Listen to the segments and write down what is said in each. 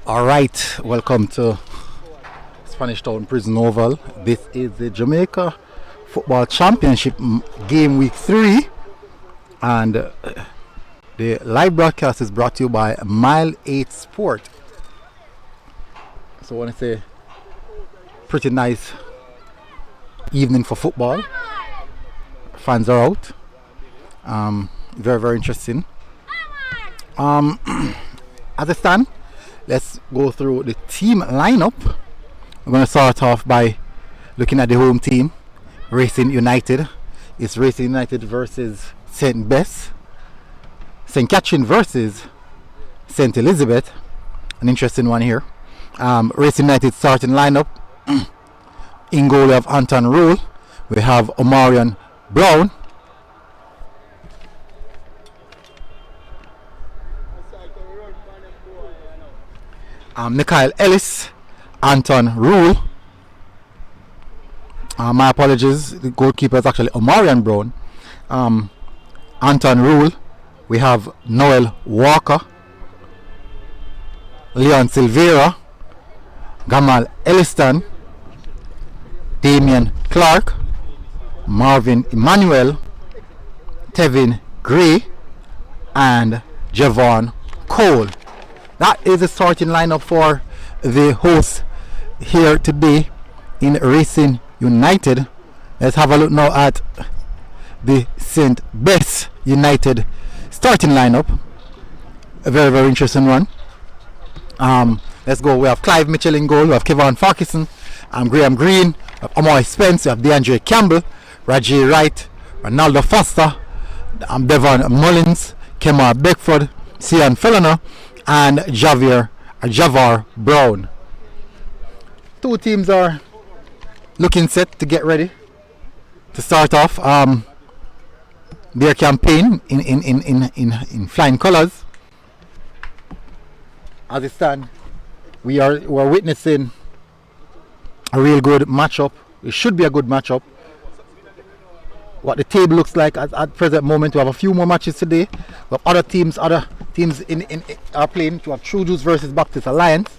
All right, welcome to Spanish Town Prison Oval. This is the Jamaica Football Championship game week 3, and the live broadcast is brought to you by Mile 8 Sport. So I want to say pretty nice evening for football. Fans are out. Very, very interesting. As I stand, let's go through the team lineup. We're going to start off by looking at the home team, Racing United. It's Racing United versus St. Bess. St. Catherine versus St. Elizabeth. An interesting one here. Racing United starting lineup. In goal we have Anton Rule. We have Omarion Brown. Mikhail Ellis, Anton Rule. My apologies, the goalkeeper is actually Omarion Brown. Anton Rule. We have Noel Walker, Leon Silveira, Gamal Elliston, Damian Clark, Marvin Emmanuel, Tevin Gray, and Javon Cole. That is the starting lineup for the hosts here today in Racing United. Let's have a look now at the St. Bess United starting lineup. A very, very interesting one. Let's go. We have Clive Mitchell in goal. We have Kevin Farkison, Graham Green, we have Amoy Spence, we have DeAndre Campbell, Raji Wright, Ronaldo Foster, Devon Mullins, Kemar Beckford, Cian Felloner, and Javar Brown. Two teams are looking set to get ready to start off their campaign in flying colours. As it stands, we're witnessing a real good matchup. It should be a good matchup. What the table looks like at present moment, we have a few more matches today. We have other teams in are playing. We have True Juice versus Baptist Alliance,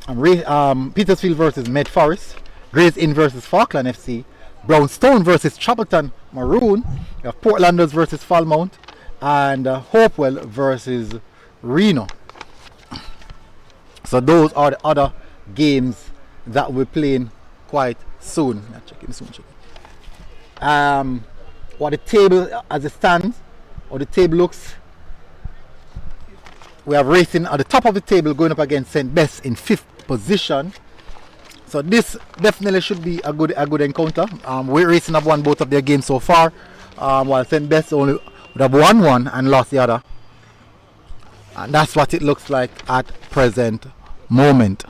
Petersfield versus Med Forest, Grays Inn versus Falkland FC, Brownstone versus Chapelton Maroon, we have Portlanders versus Falmouth, and Hopewell versus Reno. So those are the other games that we're playing quite soon. What the table as it stands, or the table looks, we have Racing at the top of the table going up against St. Bess in 5th position. So this definitely should be a good encounter. We're Racing have won both of their games so far, while St. Bess only would have won one and lost the other. And that's what it looks like at present moment.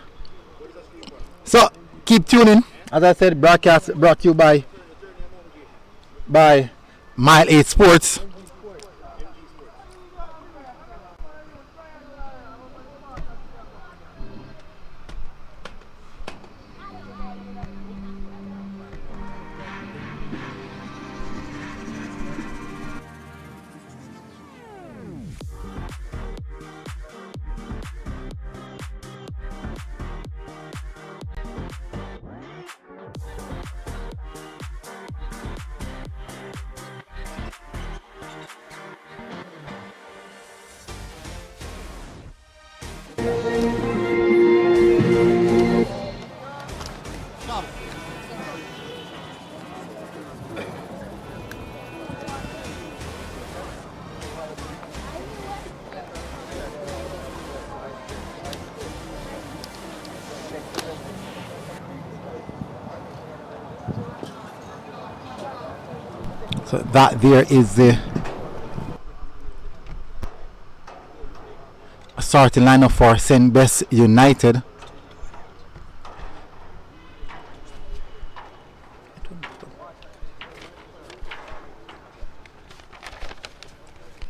So keep tuning. As I said, broadcast brought to you by Mile 8 Sports. So that there is the starting lineup for St. Bess United.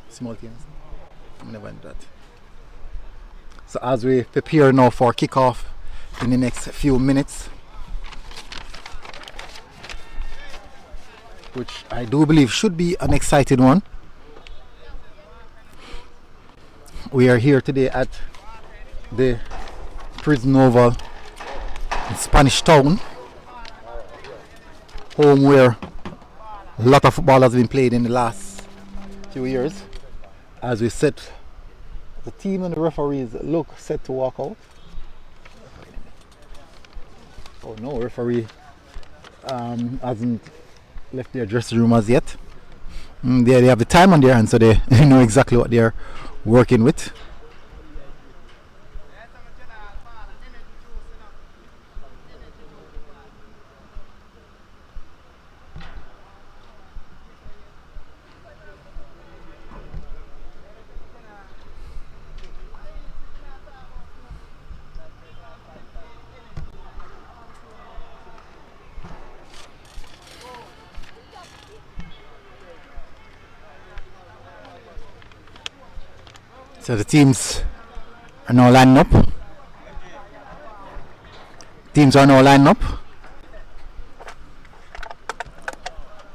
Small teams. I'm never that. So as we prepare now for kickoff in the next few minutes, which I do believe should be an exciting one. We are here today at the Prison Oval in Spanish Town, home where a lot of football has been played in the last few years. As we set, the team and the referees look set to walk out. Oh no, referee hasn't left their dressing room as yet. They have the time on their hands, so they know exactly what they're working with. So the teams are now lining up. Teams are now lining up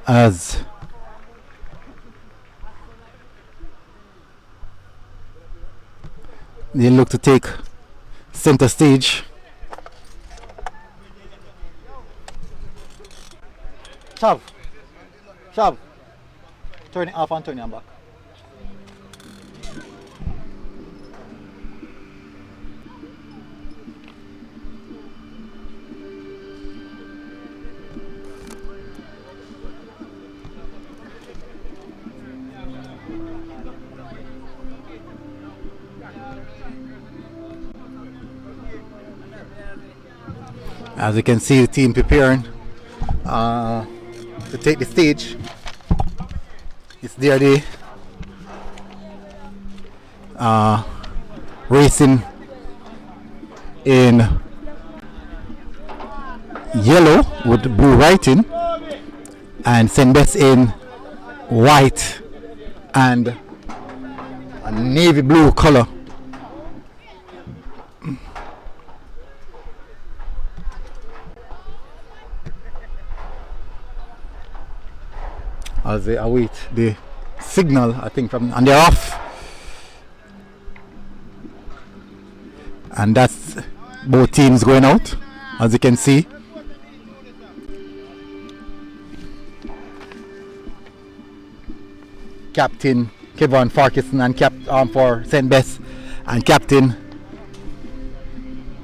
as they look to take center stage. Shav, turn it off and turn it back. As you can see, the team preparing to take the stage. It's there, they racing in yellow with blue writing, and St. Bess in white and a navy blue color. As they await the signal, I think, from, and they're off. And that's both teams going out, as you can see. Captain Kevin Farquharson and for St. Bess, and Captain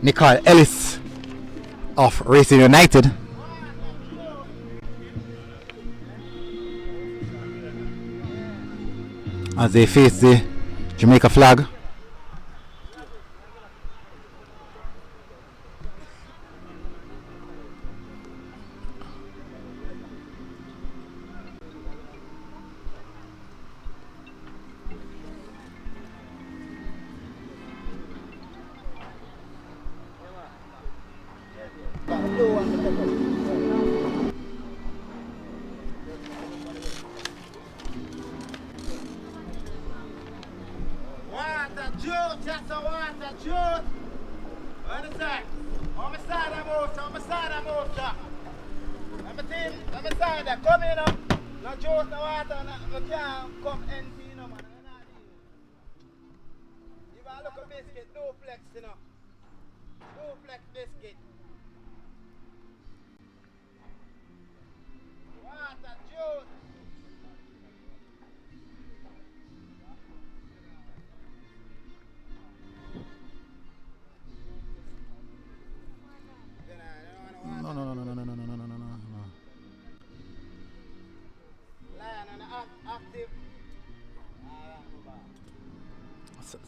Nicole Ellis of Racing United. As they face the Jamaica flag.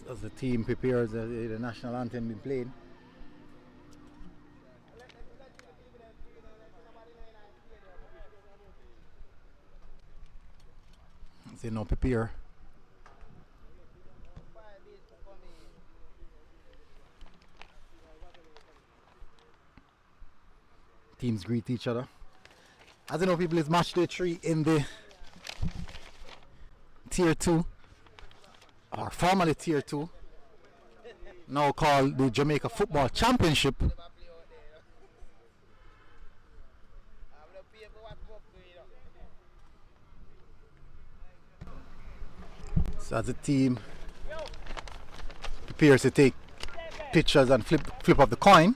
As the team prepares, the national anthem being played. As they now prepare. Teams greet each other. As you know, people, it's match day 3 in the tier 2, or formerly tier 2, now called the Jamaica Football Championship. So as the team prepares to take pictures and flip up the coin.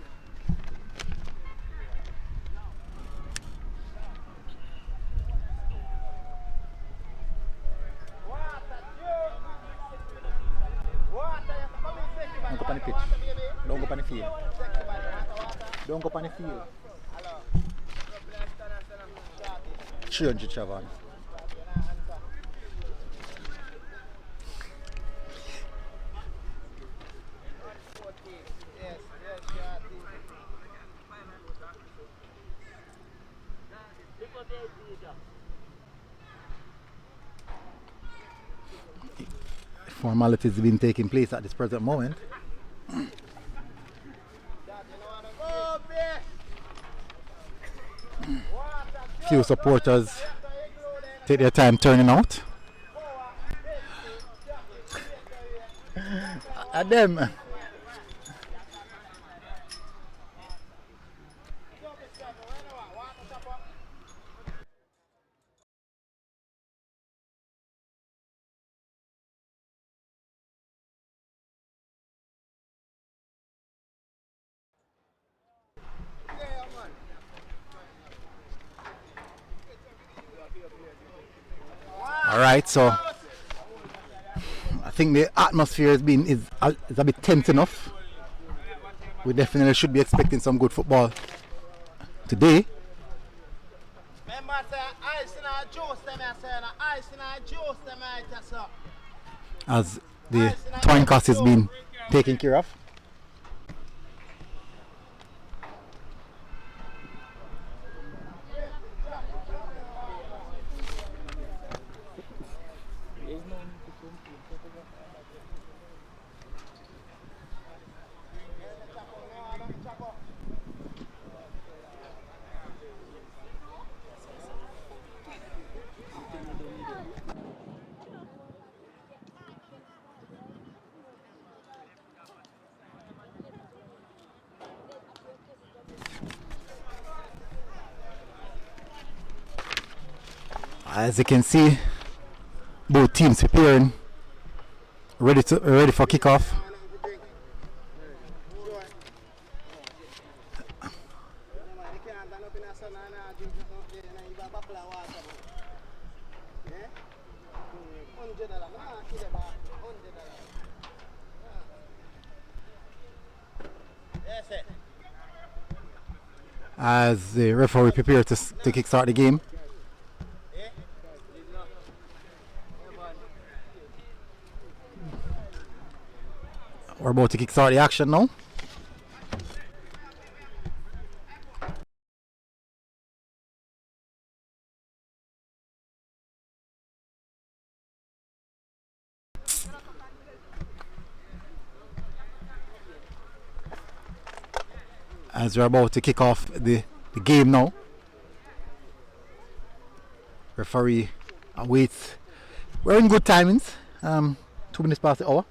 Don't go on the pitch. Don't go on the field. Don't go on the field. 300 Chavon. Formalities have been taking place at this present moment. Few supporters take their time turning out. And them. Alright, so I think the atmosphere is a bit tense enough. We definitely should be expecting some good football today. As the twine cast is being taken care of. As you can see, both teams preparing, ready for kickoff. As the referee prepares to kickstart the game. We're about to kickstart the action now. As we're about to kick off the game now. Referee awaits. We're in good timings. 2 minutes past the hour.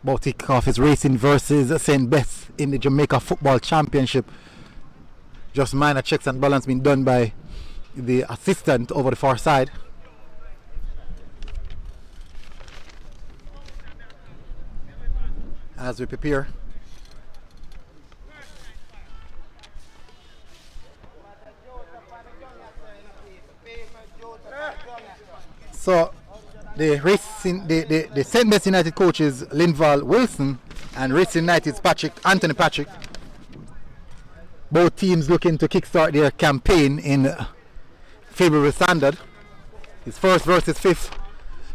About to kick off is Racing versus St. Bess in the Jamaica Football Championship. Just minor checks and balance being done by the assistant over the far side. As we prepare. So the St. Bess United coaches Linval Wilson and Racing United's Anthony Patrick. Both teams looking to kickstart their campaign in favorable standard. It's first versus fifth.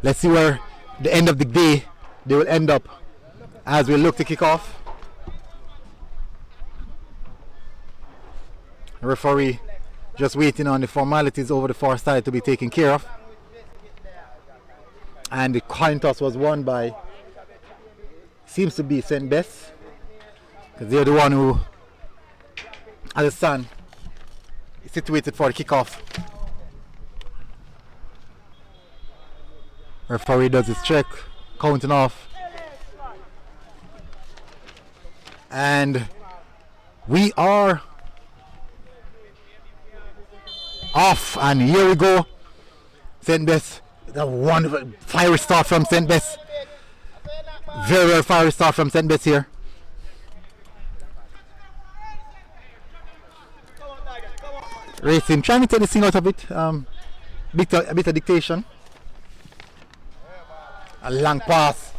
Let's see where the end of the day they will end up as we look to kick off. The referee just waiting on the formalities over the far side to be taken care of. And the coin toss was won by, seems to be St. Bess, because they're the one who, as a stand, is situated for the kickoff. Referee does his check, counting off. And we are off, and here we go. St. Bess, a wonderful fiery start from St. Bess. Very, very fiery start from St. Bess here. Racing, trying to take this thing out of it. A bit of dictation. A long pass.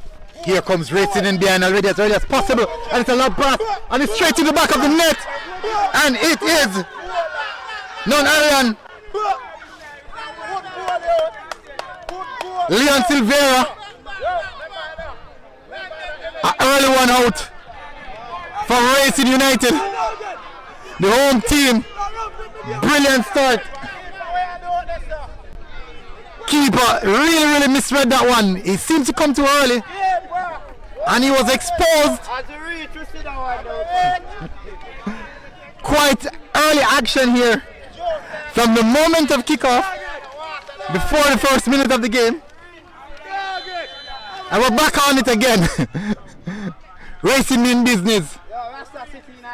Here comes Racing in behind already as early as possible. And it's a long pass. And it's straight to the back of the net. And it is non-Arian. Leon Silveira. An early one out for Racing United. The home team. Brilliant start. Keeper really misread that one. He seemed to come too early. And he was exposed. Quite early action here. From the moment of kickoff. Before the first minute of the game. And we're back on it again. Racing in business.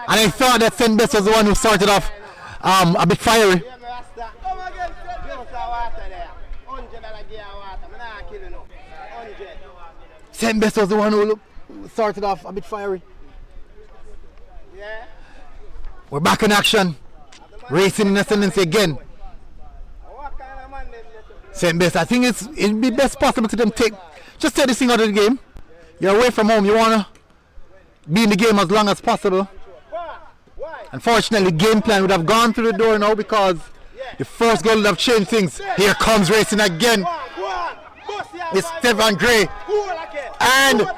And I thought that St. Bess was the one who started off a bit fiery. St. Bess was the one who started off a bit fiery. We're back in action. Racing in ascendancy again. St. Bess, I think it'd be best possible to them just take this thing out of the game. You're away from home, you wanna be in the game as long as possible. Unfortunately, game plan would have gone through the door now because the first goal would have changed things. Here comes Racing again. It's Stephen Gray. And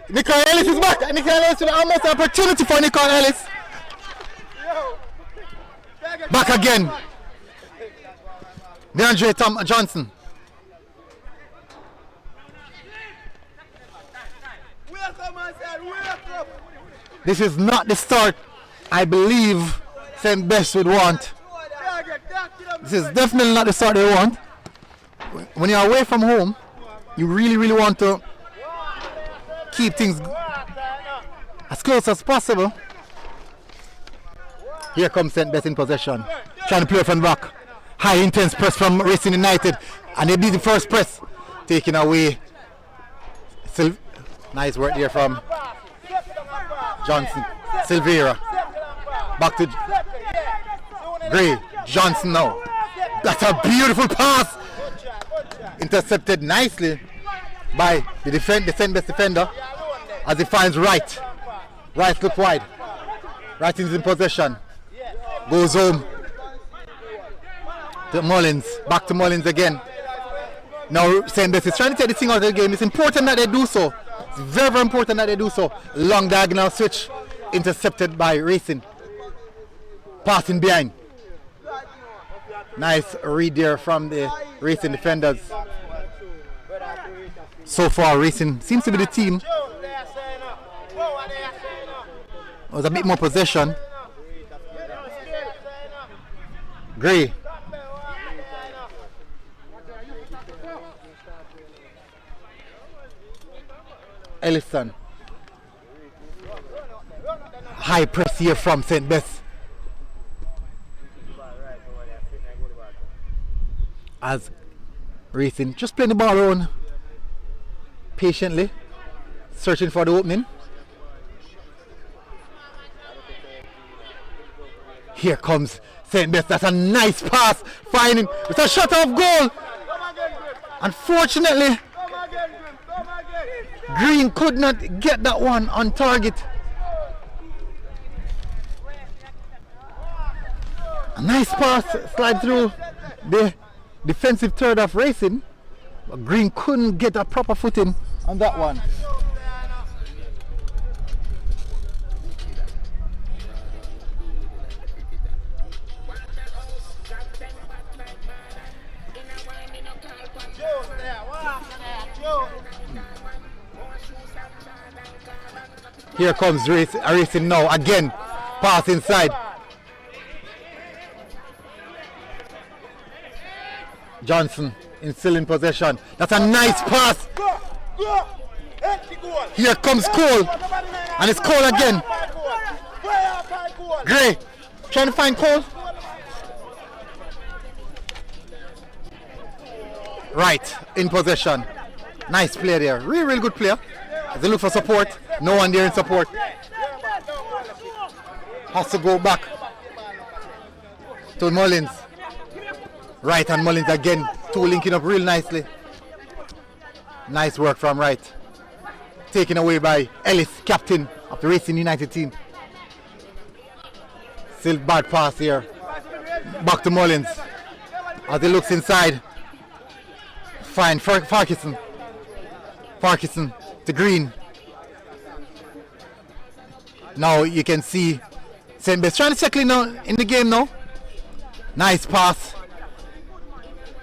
Nicole Ellis is back. Nicole Ellis with almost an opportunity for Nicole Ellis. Back again. DeAndre Johnson. This is not the start I believe St. Bess would want. This is definitely not the start they want. When you're away from home, you really want to keep things as close as possible. Here comes St. Bess in possession, trying to play from the back. High intense press from Racing United, and they beat the first press, taking away. Nice work here from Johnson, Silveira. Back to Gray, Johnson now. That's a beautiful pass. Intercepted nicely by the St. Bess defender as he finds Wright. Wright look wide. Wright is in possession. Goes home to Mullins. Back to Mullins again. Now St. Bess is trying to take this thing out of the game. It's important that they do so. It's very important that they do so. Long diagonal switch. Intercepted by Racing. Passing behind. Nice read there from the Racing defenders. So far Racing seems to be the team. Was a bit more possession. Gray. Ellison. High press here from St. Bess. As Racing just playing the ball on patiently, searching for the opening. Here comes St. Bess. That's a nice pass. Finding it's a shot off goal. Unfortunately, Green could not get that one on target. A nice pass slide through the defensive third of Racing, but Green couldn't get a proper footing on that one. Here comes Racing now again. Pass inside. Johnson still in possession. That's a nice pass. Here comes Cole. And it's Cole again. Gray trying to find Cole. Right in possession. Nice play there. Really good player. As they look for support, no one there in support. Has to go back to Mullins. Right and Mullins again, two linking up real nicely. Nice work from Right. Taken away by Ellis, captain of the Racing United team. Still bad pass here. Back to Mullins. As he looks inside. Fine, Farquharson. Farquharson to Green. Now you can see St. Bess trying to settle in the game now. Nice pass.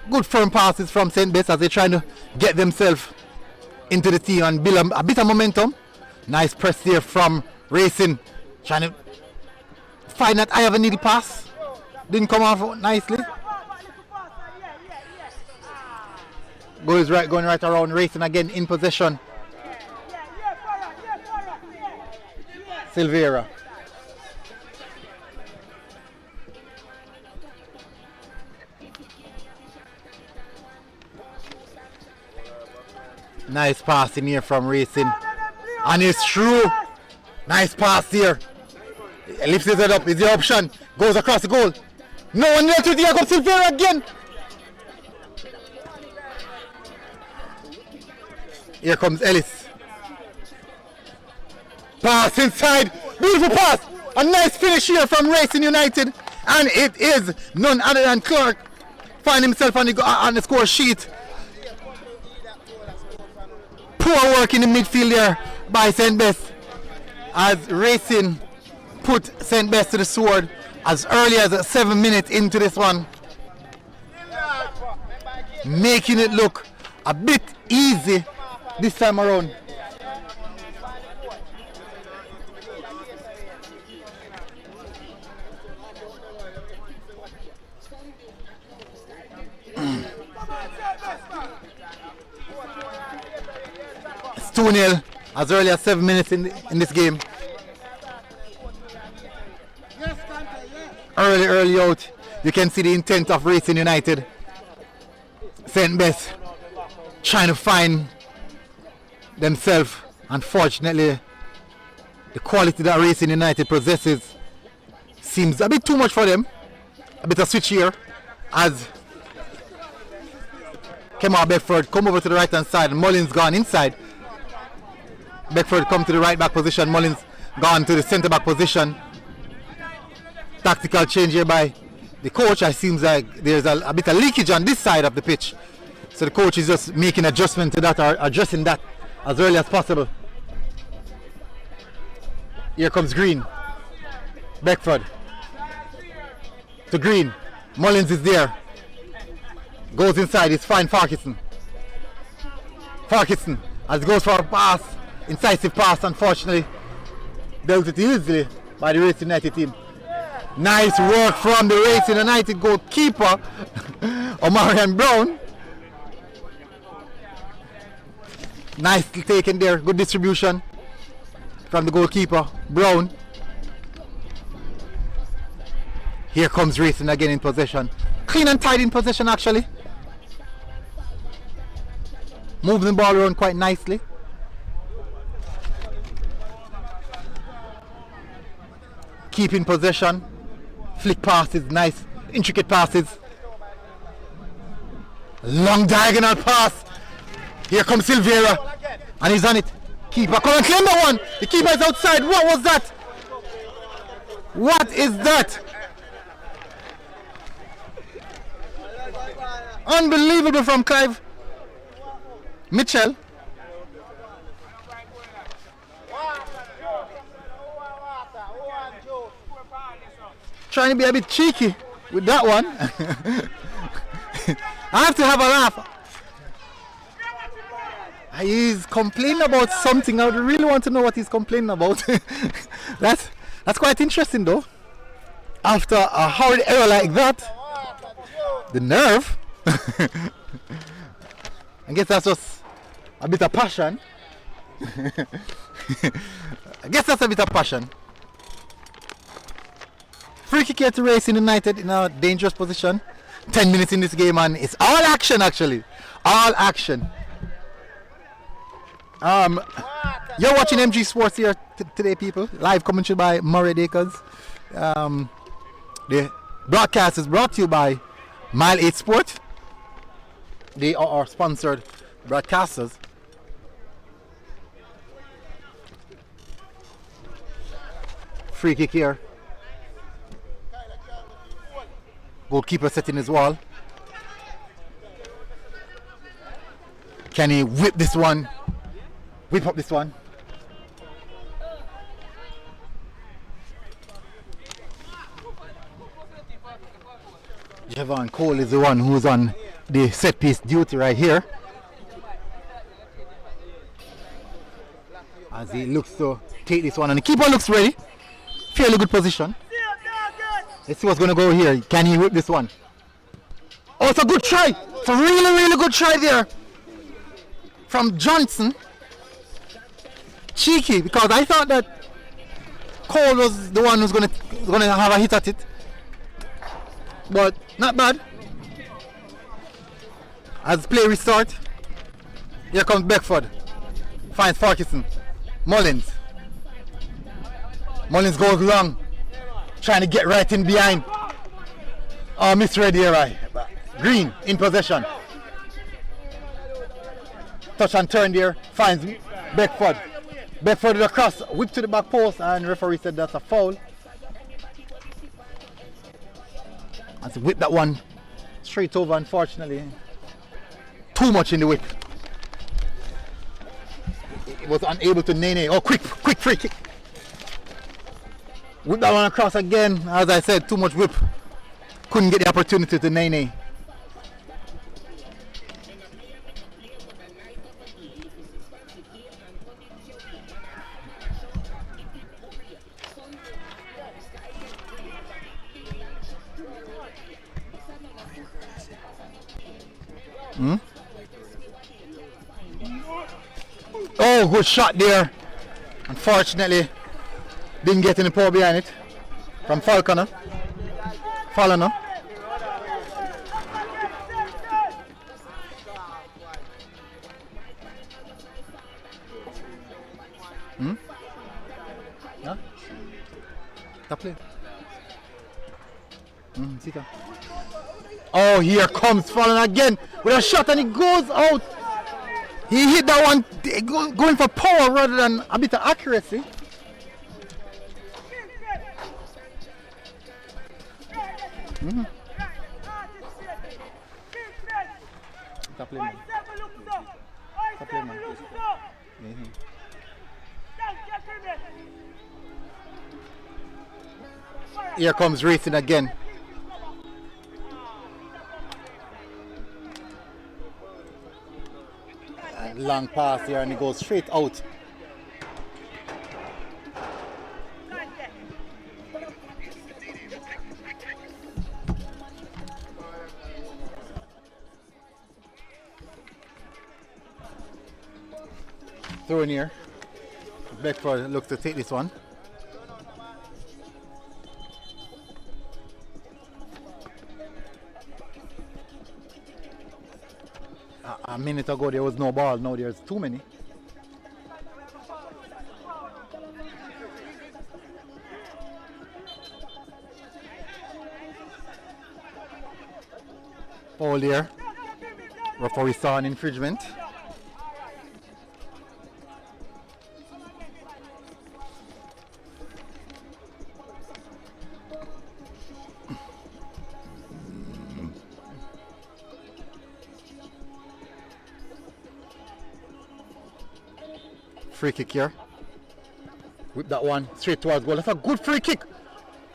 Good firm passes from St. Bess as they're trying to get themselves into the team and build a bit of momentum. Nice press there from Racing. Trying to find that eye of a needle pass. Didn't come off nicely. Going right around. Racing again in possession. Silveira. Nice pass in here from Racing. And it's through. Nice pass here. He lifts his head up. Is the option. Goes across the goal. No one there to Diego Silveira again. Here comes Ellis. Pass inside. Beautiful pass. A nice finish here from Racing United. And it is none other than Clark. Find himself on the score sheet. Poor work in the midfield there by St. Bess. As Racing put St. Bess to the sword as early as 7 minutes into this one. Making it look a bit easy this time around. It's 2-0 as early as 7 minutes in this game. Early out. You can see the intent of Racing United. St. Bess trying to find themselves. Unfortunately, the quality that Racing United possesses seems a bit too much for them. A bit of switch here as Kemar Beckford come over to the right hand side. Mullins gone inside. Beckford come to the right back position. Mullins gone to the centre back position. Tactical change here by the coach. It seems like there's a bit of leakage on this side of the pitch. So the coach is just making adjustment to that or addressing that as early as possible. Here comes Green. Beckford. To Green. Mullins is there. Goes inside. It's fine. Farquharson. Farquharson as it goes for a pass. Incisive pass, unfortunately. Dealt it easily by the Racing United team. Nice work from the Racing United goalkeeper, Omarion Brown. Nicely taken there. Good distribution from the goalkeeper, Brown. Here comes Racing again in possession. Clean and tight in possession, actually. Moving the ball around quite nicely. Keeping possession. Flick passes, nice, intricate passes. Long diagonal pass. Here comes Silveira. And he's on it. Keeper, come and claim that one. The keeper is outside. What was that? What is that? Unbelievable from Clive Mitchell. Trying to be a bit cheeky with that one. I have to have a laugh. He's complaining about something. I would really want to know what he's complaining about. That's quite interesting though. After a hard error like that, the nerve. I guess that's just a bit of passion. I guess that's a bit of passion. Free kick here to Racing United in a dangerous position. 10 minutes in this game and it's all action actually. All action. You're watching MG Sports here today, people. Live coming to you by Murray Dakers. The broadcast is brought to you by Mile 8 Sport. They are our sponsored broadcasters. Free kick here. Goalkeeper setting his wall. Can he whip this one? Whip up this one. Javon Cole is the one who's on the set piece duty right here. As he looks to take this one, and the keeper looks ready. Fairly good position. Let's see what's going to go here. Can he whip this one? Oh, it's a good try. It's a really good try there from Johnson. Cheeky, because I thought that Cole was the one who's going to have a hit at it. But not bad. As play restart, here comes Beckford. Finds Farquharson. Mullins goes long, trying to get right in behind. Oh, misread here, right? Green in possession. Touch and turn there, finds Beckford. Beckford across, whip to the back post, and referee said that's a foul. And to whip that one straight over, unfortunately. Too much in the whip. He was unable to nene. Oh, quick free kick. Whip that one across again. As I said, too much whip. Couldn't get the opportunity to nene. Oh, good shot there. Unfortunately, didn't get any power behind it from Falconer. Huh? Stop play. Oh, here comes Falconer again with a shot, and it goes out. He hit that one going for power rather than a bit of accuracy. Stop playing, man. Stop playing, man. Here comes racing again. Long pass here, and he goes straight out. Throw in here. Beckford looks to take this one. A minute ago there was no ball, now there's too many. Foul there. Referee saw an infringement. Free kick here. Whip that one straight towards goal. That's a good free kick.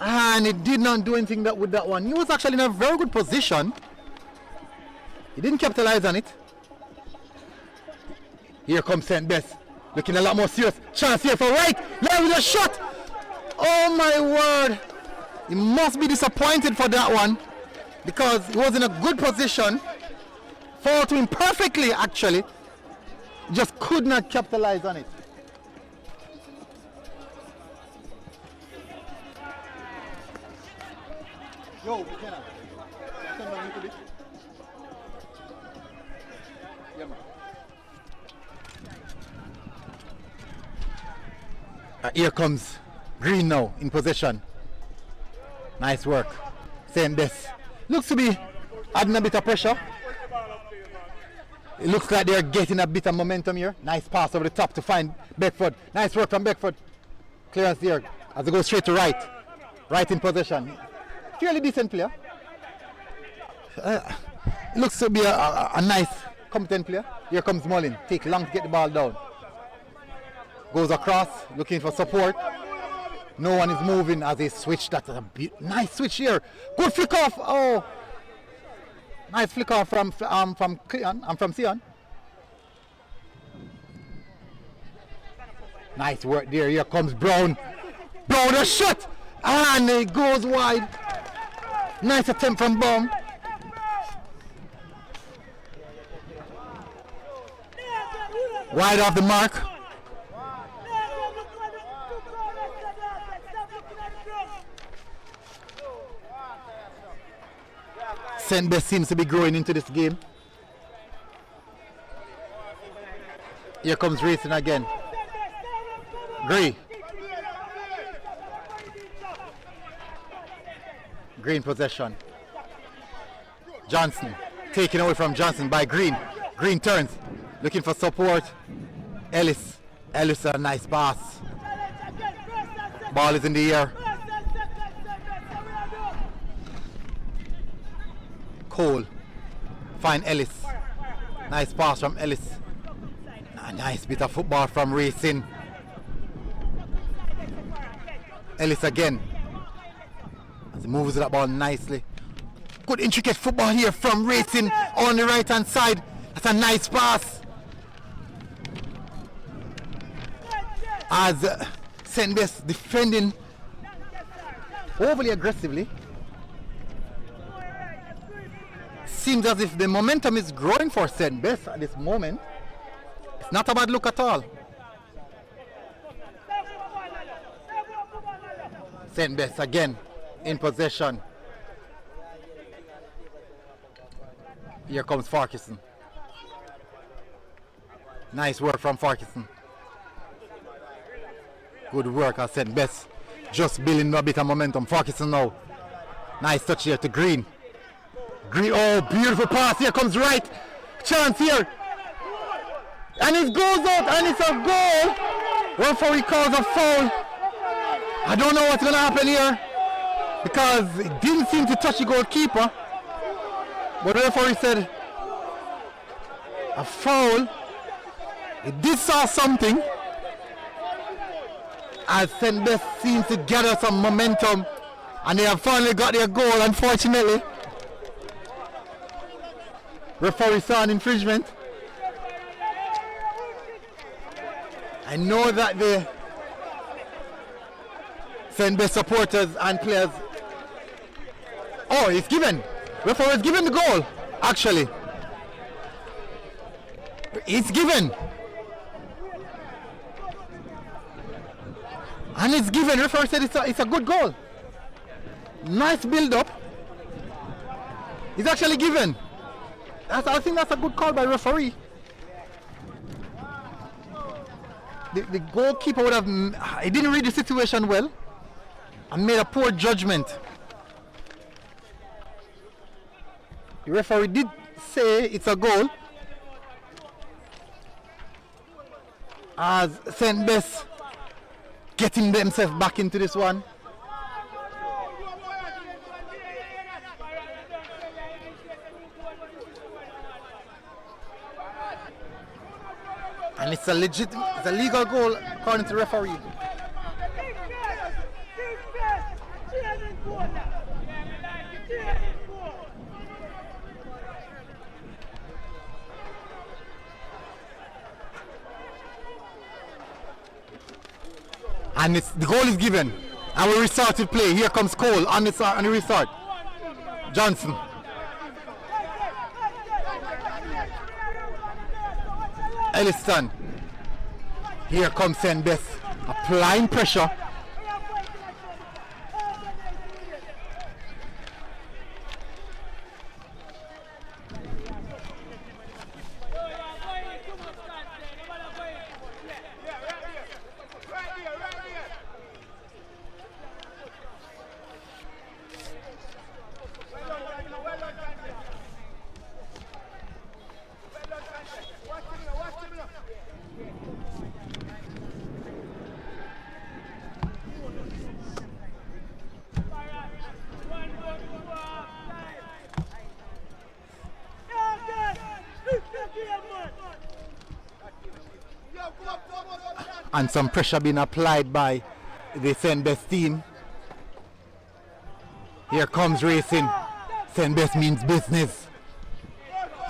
And he did not do anything with that one. He was actually in a very good position. He didn't capitalize on it. Here comes St. Bess. Looking a lot more serious. Chance here for right. There with a shot. Oh my word. He must be disappointed for that one, because he was in a good position. Fall to him perfectly actually. Just could not capitalize on it. Yo, McKenna. Turn down a little bit. Yeah, man. Here comes Green now in possession. Nice work. St. Bess looks to be adding a bit of pressure. It looks like they're getting a bit of momentum here. Nice pass over the top to find Beckford. Nice work from Beckford. Clearance there as they go straight to right. Right in possession. Fairly decent player. It looks to be a nice, competent player. Here comes Mullin. Take long to get the ball down. Goes across, looking for support. No one is moving as they switch. That's a nice switch here. Good flick off. Oh, nice flick off from Cleon and from Sion. Nice work there. Here comes Brown. Brown a shot, and it goes wide. Nice attempt from Baum. Wide off the mark. St. Bess seems to be growing into this game. Here comes racing again. Gray. Green possession. Johnson. Taken away from Johnson by Green. Green turns. Looking for support. Ellis. Ellis a nice pass. Ball is in the air. Cole. Find Ellis. Nice pass from Ellis. A nice bit of football from Racing. Ellis again. As he moves that ball nicely. Good intricate football here from Racing on the right hand side. That's a nice pass. As St. Bess defending overly aggressively. Seems as if the momentum is growing for St. Bess at this moment. It's not a bad look at all. St. Bess again in possession. Here comes Farquharson. Nice work from Farquharson. Good work at St. Bess. Just building a bit of momentum. Farquharson now. Nice touch here to Green. Green, oh, beautiful pass. Here comes right. Chance here. And it goes out and it's a goal. Referee calls a foul. I don't know what's going to happen here because it didn't seem to touch the goalkeeper. But the referee said a foul. It did saw something as St. Bess seems to gather some momentum and they have finally got their goal, unfortunately. Referee saw an infringement. I know that the St. Bess supporters and players. Oh, it's given. Referee is given the goal, actually. It's given. And it's given. Referee said it's a good goal. Nice build up. It's actually given. I think that's a good call by referee. The goalkeeper would have, he didn't read the situation well and made a poor judgment. The referee did say it's a goal as St. Bess getting themselves back into this one. And it's a legal goal according to the referee. And the goal is given. And we restart to play. Here comes Cole on the restart. Johnson. Elliston. Here comes St. Bess applying pressure. And some pressure being applied by the St. Bess team. Here comes racing. St. Bess means business.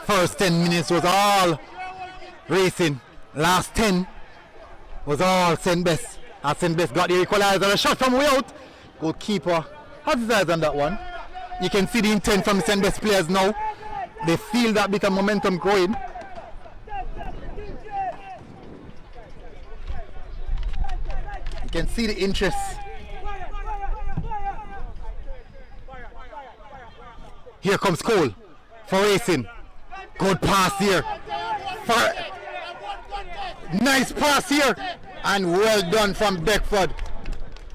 First 10 minutes was all racing. Last 10 was all St. Bess. As St. Bess got the equalizer. A shot from way out. Goalkeeper. How's his eyes on that one? You can see the intent from the St. Bess players now. They feel that bit of momentum growing. You can see the interest. Here comes Cole for racing. Good pass here. Nice pass here. And well done from Beckford.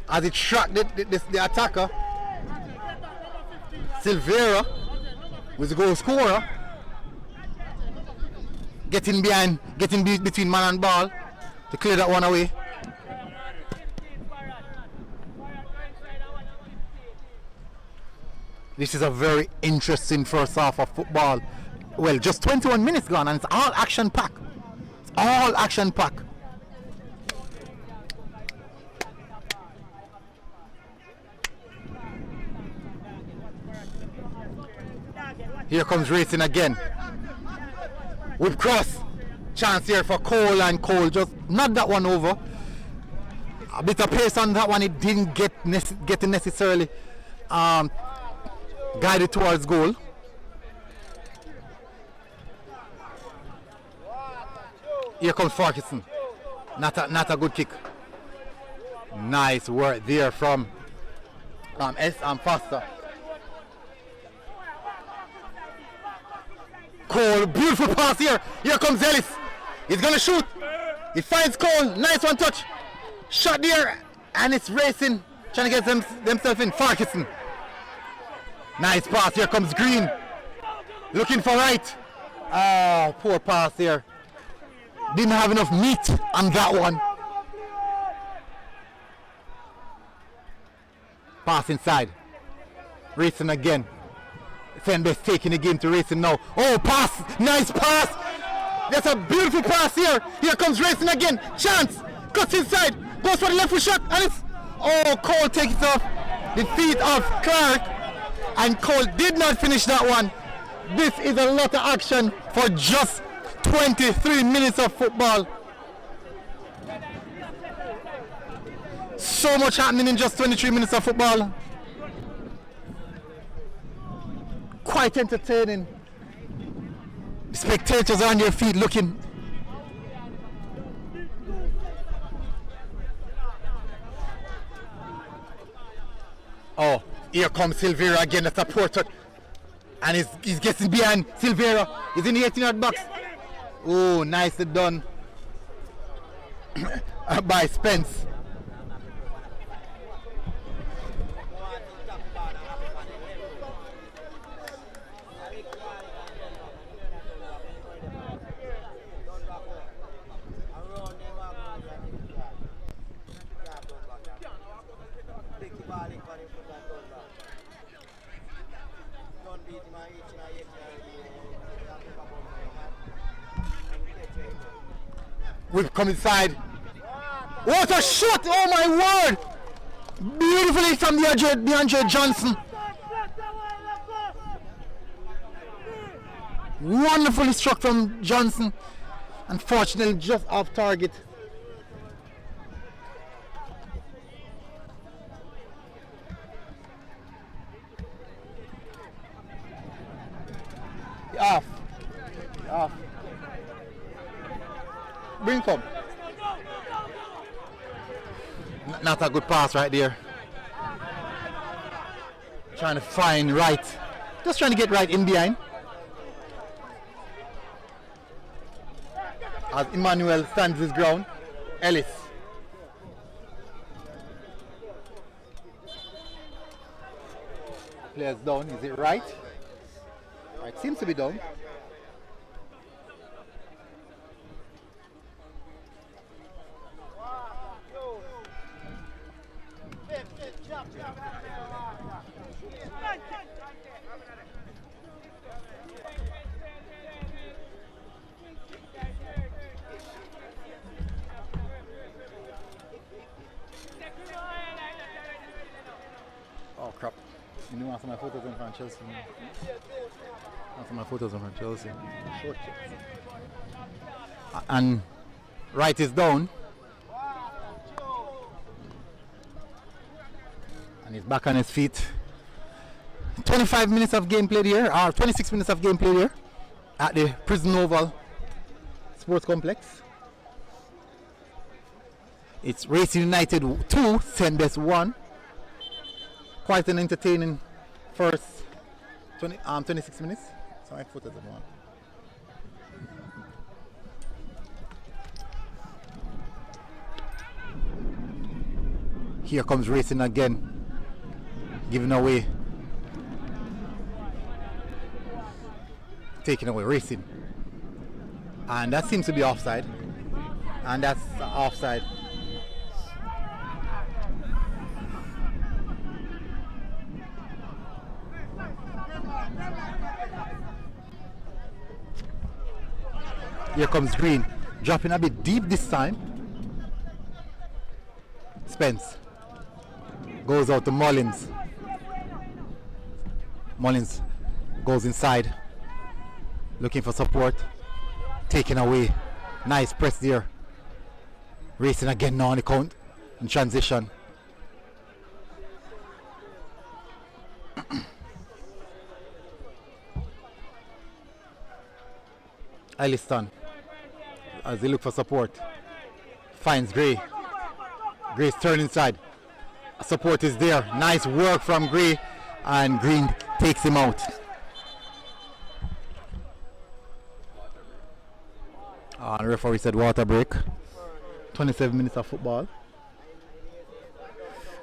As it struck the attacker. Silvera was the goal scorer. Getting behind, getting between man and ball to clear that one away. This is a very interesting first half of football. Well, just 21 minutes gone and it's all action pack. It's all action pack. Here comes racing again. Whip cross. Chance here for Cole, and Cole just knocked that one over. A bit of pace on that one. It didn't get necessarily guided towards goal. Here comes Farquharson. Not a good kick. Nice work there from S and Foster. Cole, beautiful pass here. Here comes Ellis. He's gonna shoot. He finds Cole. Nice one touch. Shot there, and it's racing, trying to get themselves in. Farquharson. Nice pass. Here comes Green. Looking for right. Oh, poor pass there. Didn't have enough meat on that one. Pass inside. Racing again. St. Bess taking the game to racing now. Oh, pass! Nice pass! That's a beautiful pass here. Here comes racing again. Chance! Cuts inside. Goes for the left foot shot. And it's... Oh, Cole takes it off the feet of Clark. And Cole did not finish that one. This is a lot of action for just 23 minutes of football. So much happening in just 23 minutes of football. Quite entertaining. The spectators are on their feet looking. Oh, here comes Silvera again. That's a poor touch. And he's getting behind Silvera. He's in the 18-yard box. Oh, nicely done by Spence. We've come inside. What a shot! Oh my word! Beautifully from the DeAndre Johnson. Wonderfully struck from Johnson. Unfortunately, just off target. Off. Bring come. Not a good pass right there. Trying to find right. Just trying to get right in behind. As Emmanuel stands his ground. Ellis. Players down. Is it right? Right, seems to be down. You want some of my photos in from Chelsea? Want some of my photos in from Chelsea? Short Chelsea. And right is down. And he's back on his feet. 25 minutes of game played here, or 26 minutes of game played here at the Prison Oval Sports Complex. It's Racing United 2, St. Bess 1. Quite an entertaining first 26 minutes. So my foot is one. Here comes Racing again, giving away, taking away Racing, and that seems to be offside, and that's offside. Here comes Green, dropping a bit deep this time. Spence goes out to Mullins. Mullins goes inside, looking for support, taken away. Nice press there. Racing again now on the count in transition. Elliston, as they look for support, finds Gray. Gray's turn inside. Support is there. Nice work from Gray, and Green takes him out. The referee said water break. 27 minutes of football.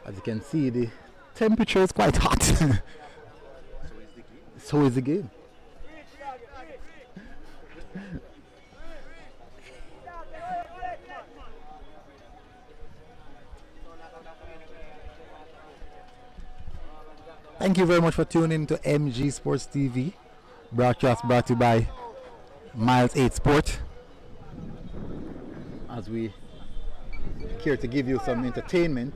As you can see, the temperature is quite hot. So is the game. Thank you very much for tuning in to MG Sports TV. Broadcast brought to you by Miles 8 Sport. As we care to give you some entertainment.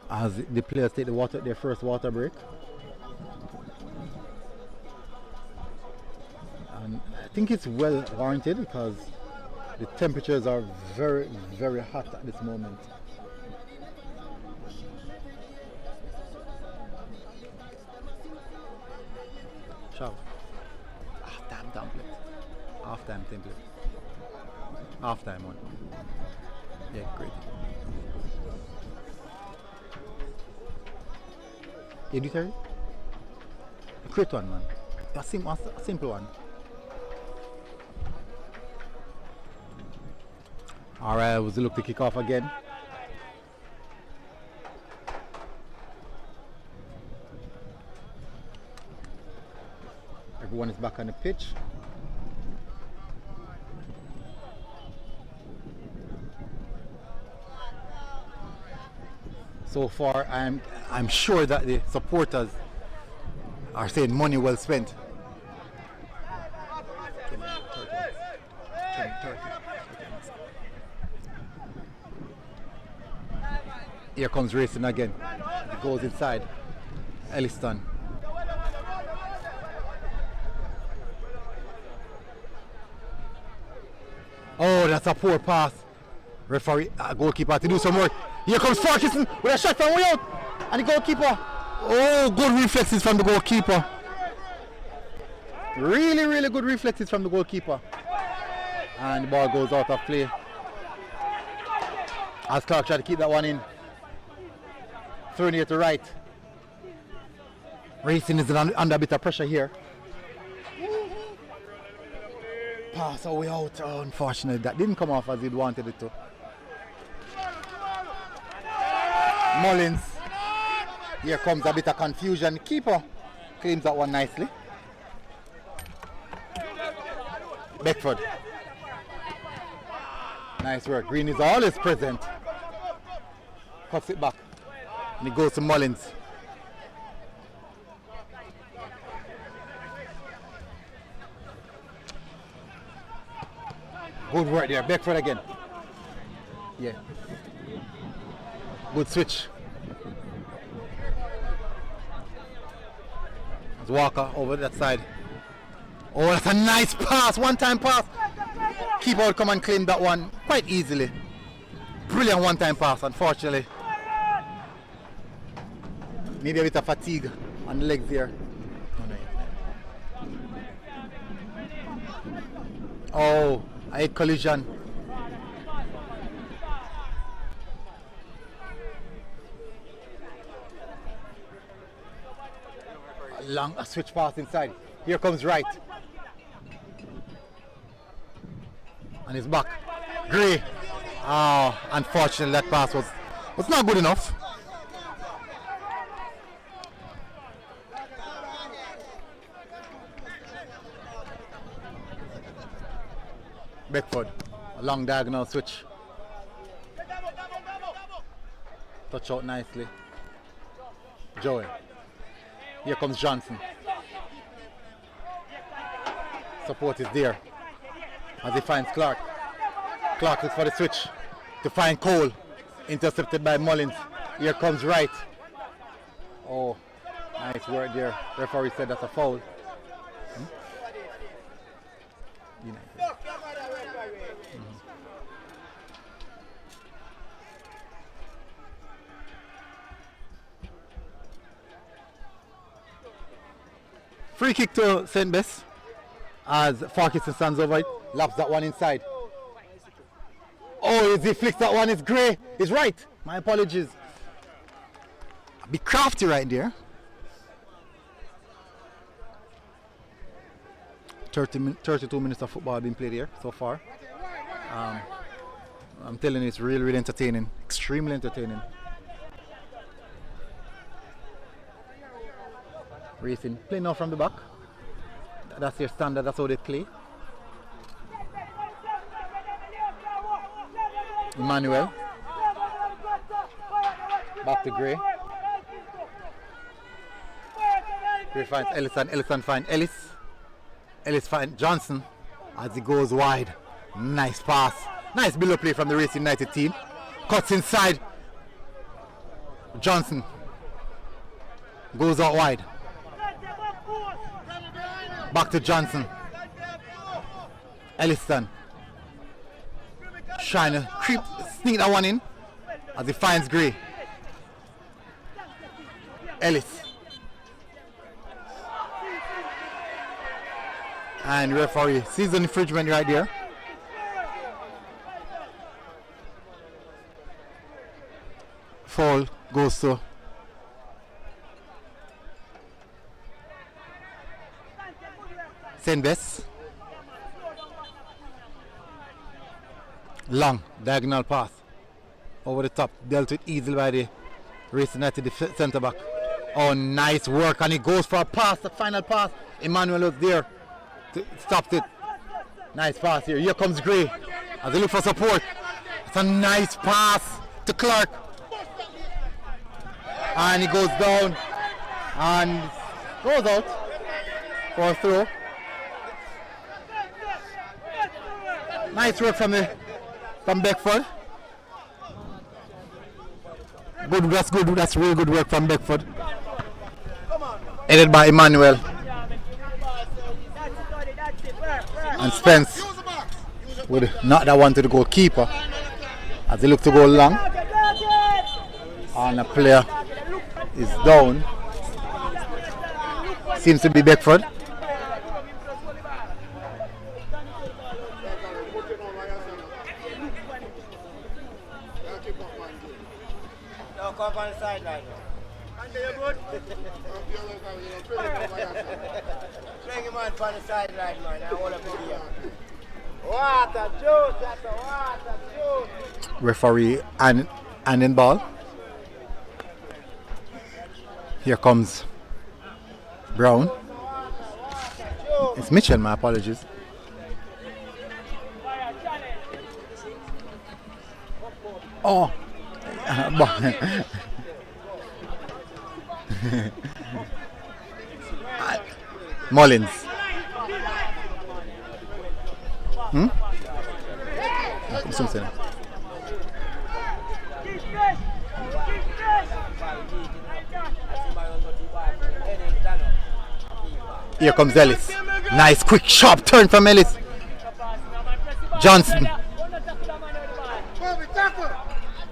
As the players take their first water break. And I think it's well warranted because the temperatures are very, very hot at this moment. Shove. Half-time template. Half-time template. Half-time one. Yeah, great. Editor? A great one, man. A simple one. Alright, was the look to kick off again. Everyone is back on the pitch. So far, I'm sure that the supporters are saying money well spent. Here comes Racing again. He goes inside. Elliston. Oh, that's a poor pass. Referee, goalkeeper to do some work. Here comes Farkison with a shot from way out. And the goalkeeper. Oh, good reflexes from the goalkeeper. Really, really good reflexes from the goalkeeper. And the ball goes out of play. As Clark tried to keep that one in. Thrown here to right. Racing is under a bit of pressure here. Pass away out. Oh, unfortunately, that didn't come off as he'd wanted it to. Mullins. Here comes a bit of confusion. Keeper claims that one nicely. Beckford. Nice work. Green is always present. Cuts it back. And he goes to Mullins. Good work there. Beckford again. Yeah. Good switch. There's Walker over that side. Oh, that's a nice pass. One-time pass. Keeper would come and claim that one quite easily. Brilliant one-time pass, unfortunately. Maybe a bit of fatigue on the legs there. Oh, I hit collision. A switch pass inside. Here comes Wright. And he's back. Gray. Oh, unfortunately that pass was not good enough. Beckford, a long diagonal switch. Touch out nicely. Joey. Here comes Johnson. Support is there as he finds Clark. Clark looks for the switch to find Cole. Intercepted by Mullins. Here comes Wright. Oh, nice work there. Referee said that's a foul. Free kick to St. Bess as Farkison stands over it, laps that one inside. Oh, as he flicks that one, it's Gray. He's right. My apologies. Be crafty right there. 32 minutes of football being played here so far. I'm telling you, it's really, really entertaining. Extremely entertaining. Racing, play now from the back. That's their standard, that's how they play. Emmanuel. Back to Gray. Gray finds Ellison, Ellison finds Ellis. Ellis finds Johnson as he goes wide. Nice pass. Nice build-up play from the Racing United team. Cuts inside. Johnson goes out wide. Back to Johnson. Ellison trying to sneak that one in as he finds Gray. Ellis. And referee sees the infringement right there. Foul goes to St. Bess. Long diagonal pass over the top, dealt with easily by the Racing United centre back. Oh, nice work, and he goes for a pass, the final pass. Emmanuel was there, stopped it. Nice pass here. Here comes Gray as they look for support. It's a nice pass to Clark, and he goes down and goes out for a throw. Nice work from Beckford. Good, that's good. That's really good work from Beckford. Headed by Emmanuel. And Spence would knock that one to the goalkeeper as they look to go long. And a player is down. Seems to be Beckford. Come on the sideline. Bring him on the sideline, man. I want to be here. Water juice, that's a water juice. Referee and in ball. Here comes Brown. It's Mitchell, my apologies. Oh. Mullins. Here comes Ellis. Nice quick sharp turn from Ellis. Johnson.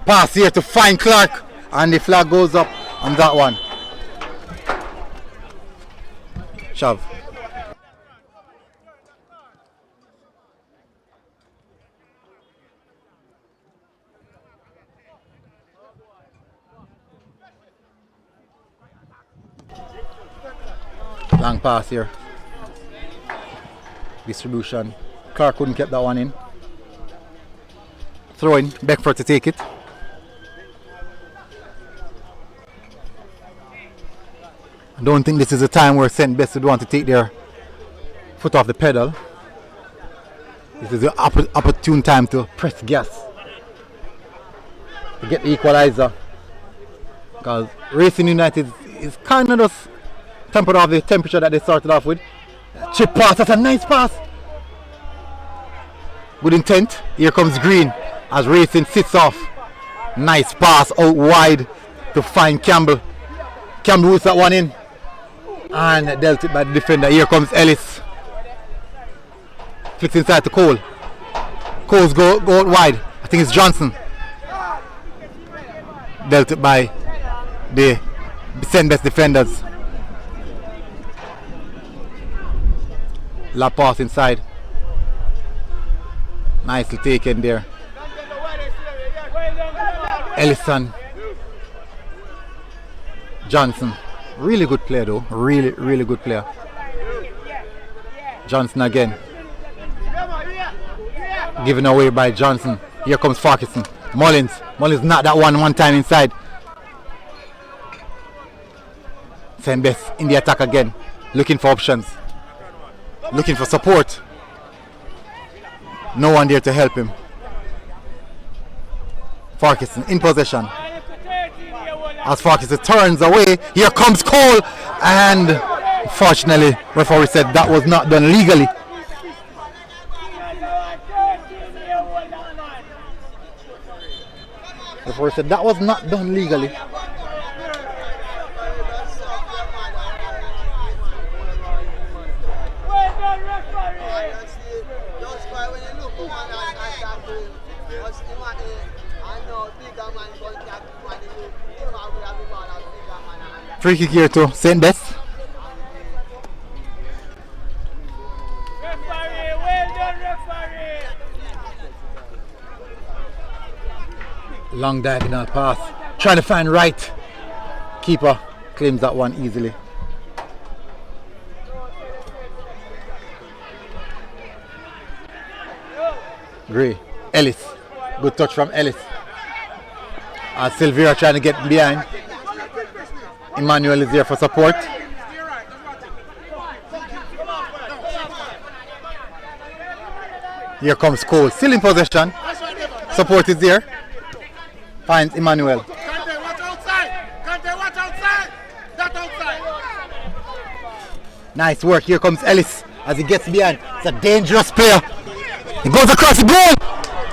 Pass here to find Clark. And the flag goes up on that one. Shove. Long pass here. Distribution. Clark couldn't get that one in. Throw in. Beckford to take it. I don't think this is a time where St. Bess would want to take their foot off the pedal. This is the opportune time to press gas to get the equalizer. Because Racing United is kind of just tempered off the temperature that they started off with. Chip pass, that's a nice pass. Good intent. Here comes Green as Racing sits off. Nice pass out wide to find Campbell. Campbell whips that one in and dealt it by the defender. Here comes Ellis. Flicks inside to Cole. Cole's go out wide. I think it's Johnson. Dealt it by the St. Bess defenders. La pass inside. Nicely taken there. Ellison. Johnson. Really good player though. Really good player. Johnson again. Given away by Johnson. Here comes Farquharson. Mullins. Mullins knocked that one time inside. St. Bess in the attack again. Looking for options. Looking for support. No one there to help him. Farquharson in possession. As Farquharson turns away, here comes Cole, and fortunately, referee said that was not done legally. Referee said that was not done legally. Free kick here to St. Bess. Long diagonal pass. Trying to find right. Keeper claims that one easily. Gray. Ellis. Good touch from Ellis. Silvera trying to get behind. Emmanuel is there for support. Here comes Cole, still in possession. Support is there. Finds Emmanuel. Kante, watch outside. Kante, watch outside. That outside. Nice work. Here comes Ellis as he gets behind. It's a dangerous player. He goes across the goal.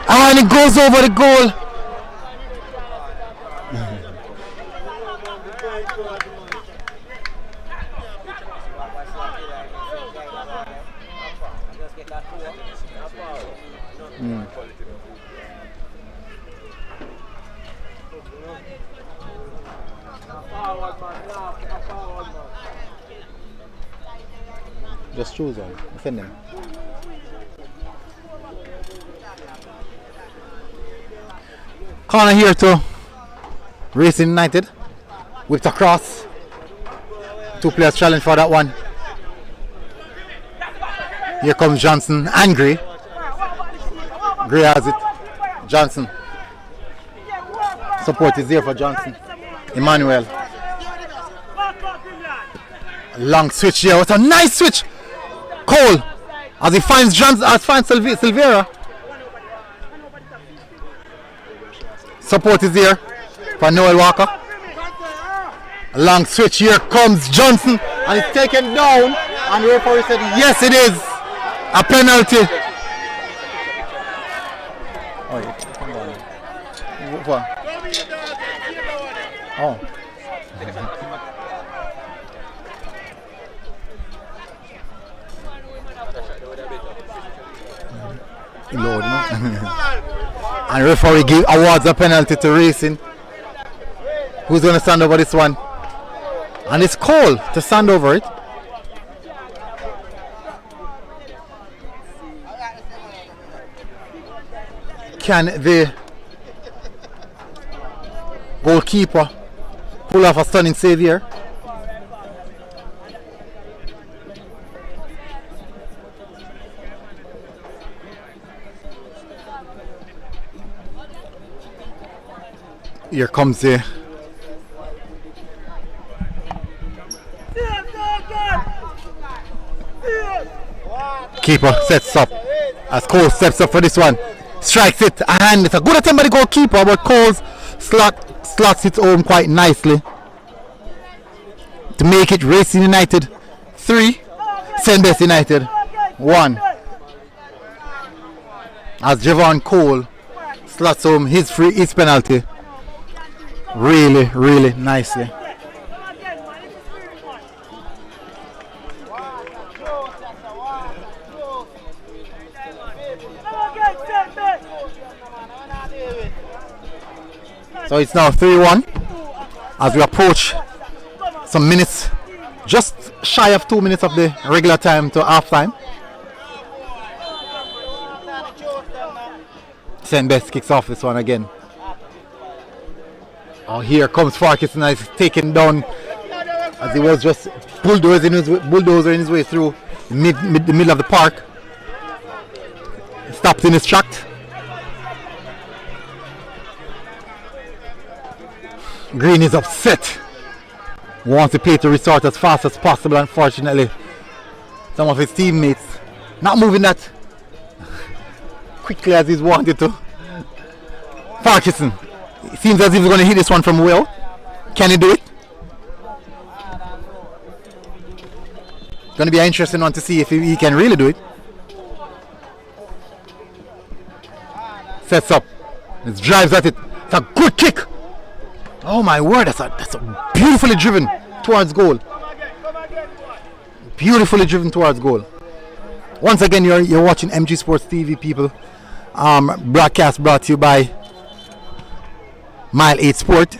And he goes over the goal. Just choose one. Defend them. Corner here to Racing United. Whipped across. Two players challenge for that one. Here comes Johnson and Gray. Gray has it. Johnson. Support is there for Johnson. Emmanuel. Long switch here. What a nice switch. Cole as he finds Johnson, finds Silvera. Support is there for Noel Walker. A long switch, here comes Johnson and it's taken down, and the referee said yes, it is a penalty. Oh, yeah. What? Oh. Lord, no? And referee give awards a penalty to Racing. Who's going to stand over this one? And it's Cole to stand over it. Can the goalkeeper pull off a stunning save here? Here comes the keeper, sets up as Cole steps up for this one, strikes it, and it's a good attempt by the goalkeeper, but Cole slots it home quite nicely to make it Racing United 3, St. Bess United 1, as Javon Cole slots home his penalty really nicely. So it's now 3-1 as we approach some minutes, just shy of 2 minutes of the regular time to half time. St. Bess kicks off this one again. Oh, here comes Farkas, and he's taken down as he was just bulldozing his way through the middle of the park. Stopped in his tracks. Green is upset. Wants the play to restart as fast as possible. Unfortunately, some of his teammates not moving that quickly as he's wanted to. Farkison. It seems as if he's going to hit this one from Will. Can he do it? Going to be an interesting one to see if he can really do it. Sets up. It drives at it. It's a good kick. Oh my word, that's a beautifully driven towards goal. Beautifully driven towards goal. Once again, you're watching MG Sports TV, people. Broadcast brought to you by Mile 8 Sport.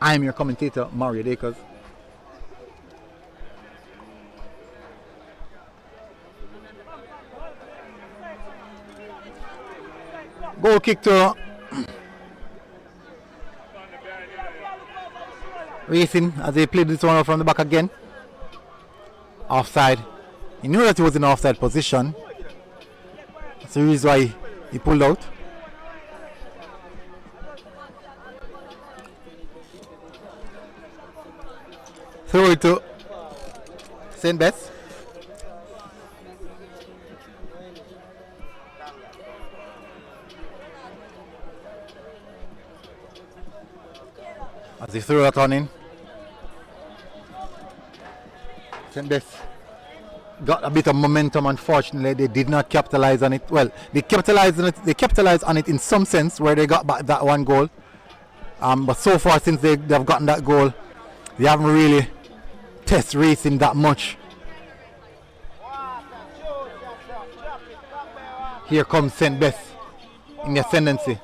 I am your commentator, Mario Dakers. Goal kick to Racing as they played this one out from the back again. Offside. He knew that he was in offside position. That's the reason why he pulled out. Throw it to St. Bess. As he threw that on in. St. Bess got a bit of momentum. Unfortunately, they did not capitalize on it. Well, they capitalized on it. They capitalized on it in some sense where they got back that one goal. But so far, since they've gotten that goal, they haven't really tested Racing that much. Here comes St. Bess in the ascendancy.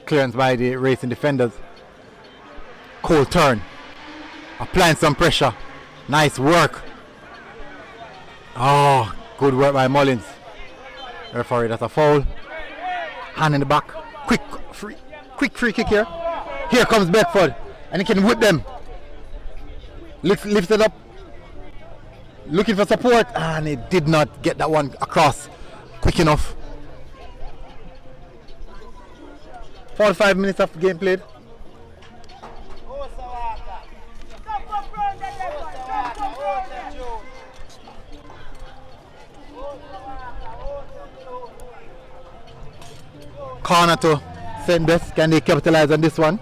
Clearance by the Racing defenders. Cole turn, applying some pressure. Nice work. Oh, good work by Mullins. Referee, that's a foul. Hand in the back. Quick free kick here. Here comes Bedford, and he can whip them. Lifts it up, looking for support, and he did not get that one across quick enough. 45 minutes of the game played. Corner to St. Bess. Can they capitalize on this one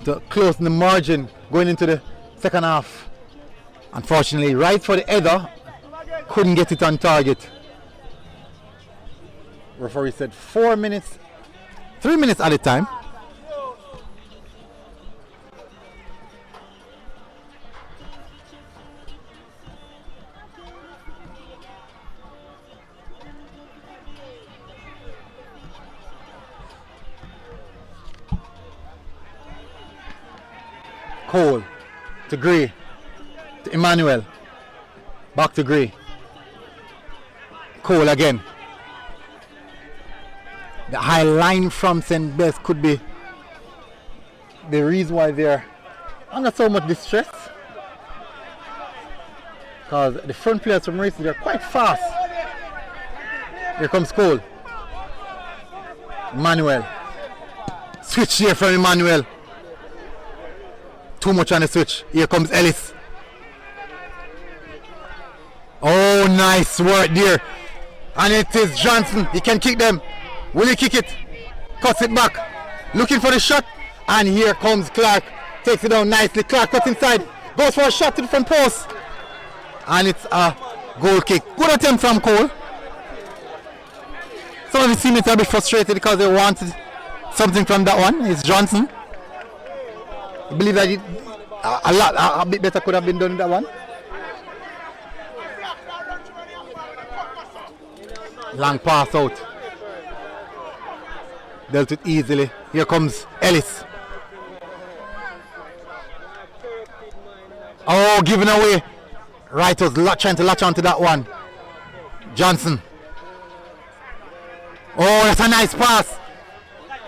to close the margin going into the second half? Unfortunately, right for the header, couldn't get it on target. Referee said 4 minutes, 3 minutes at a time. Cole to Gray to Emmanuel. Back to Gray. Cole again. The high line from St. Bess could be the reason why they're under so much distress. Because the front players from Racing, they're quite fast. Here comes Cole. Emmanuel. Switch here from Emmanuel. Too much on the switch. Here comes Ellis. Oh, nice work there. And it is Johnson. He can kick them. Will he kick it? Cuts it back. Looking for the shot. And here comes Clark. Takes it down nicely. Clark cuts inside. Goes for a shot to the front post. And it's a goal kick. Good attempt from Cole. Some of his teammates are a bit frustrated because they wanted something from that one. It's Johnson. I believe that a bit better could have been done in that one. Long pass out. Dealt it easily. Here comes Ellis. Oh, giving away. Right was trying to latch onto that one. Johnson. Oh, that's a nice pass.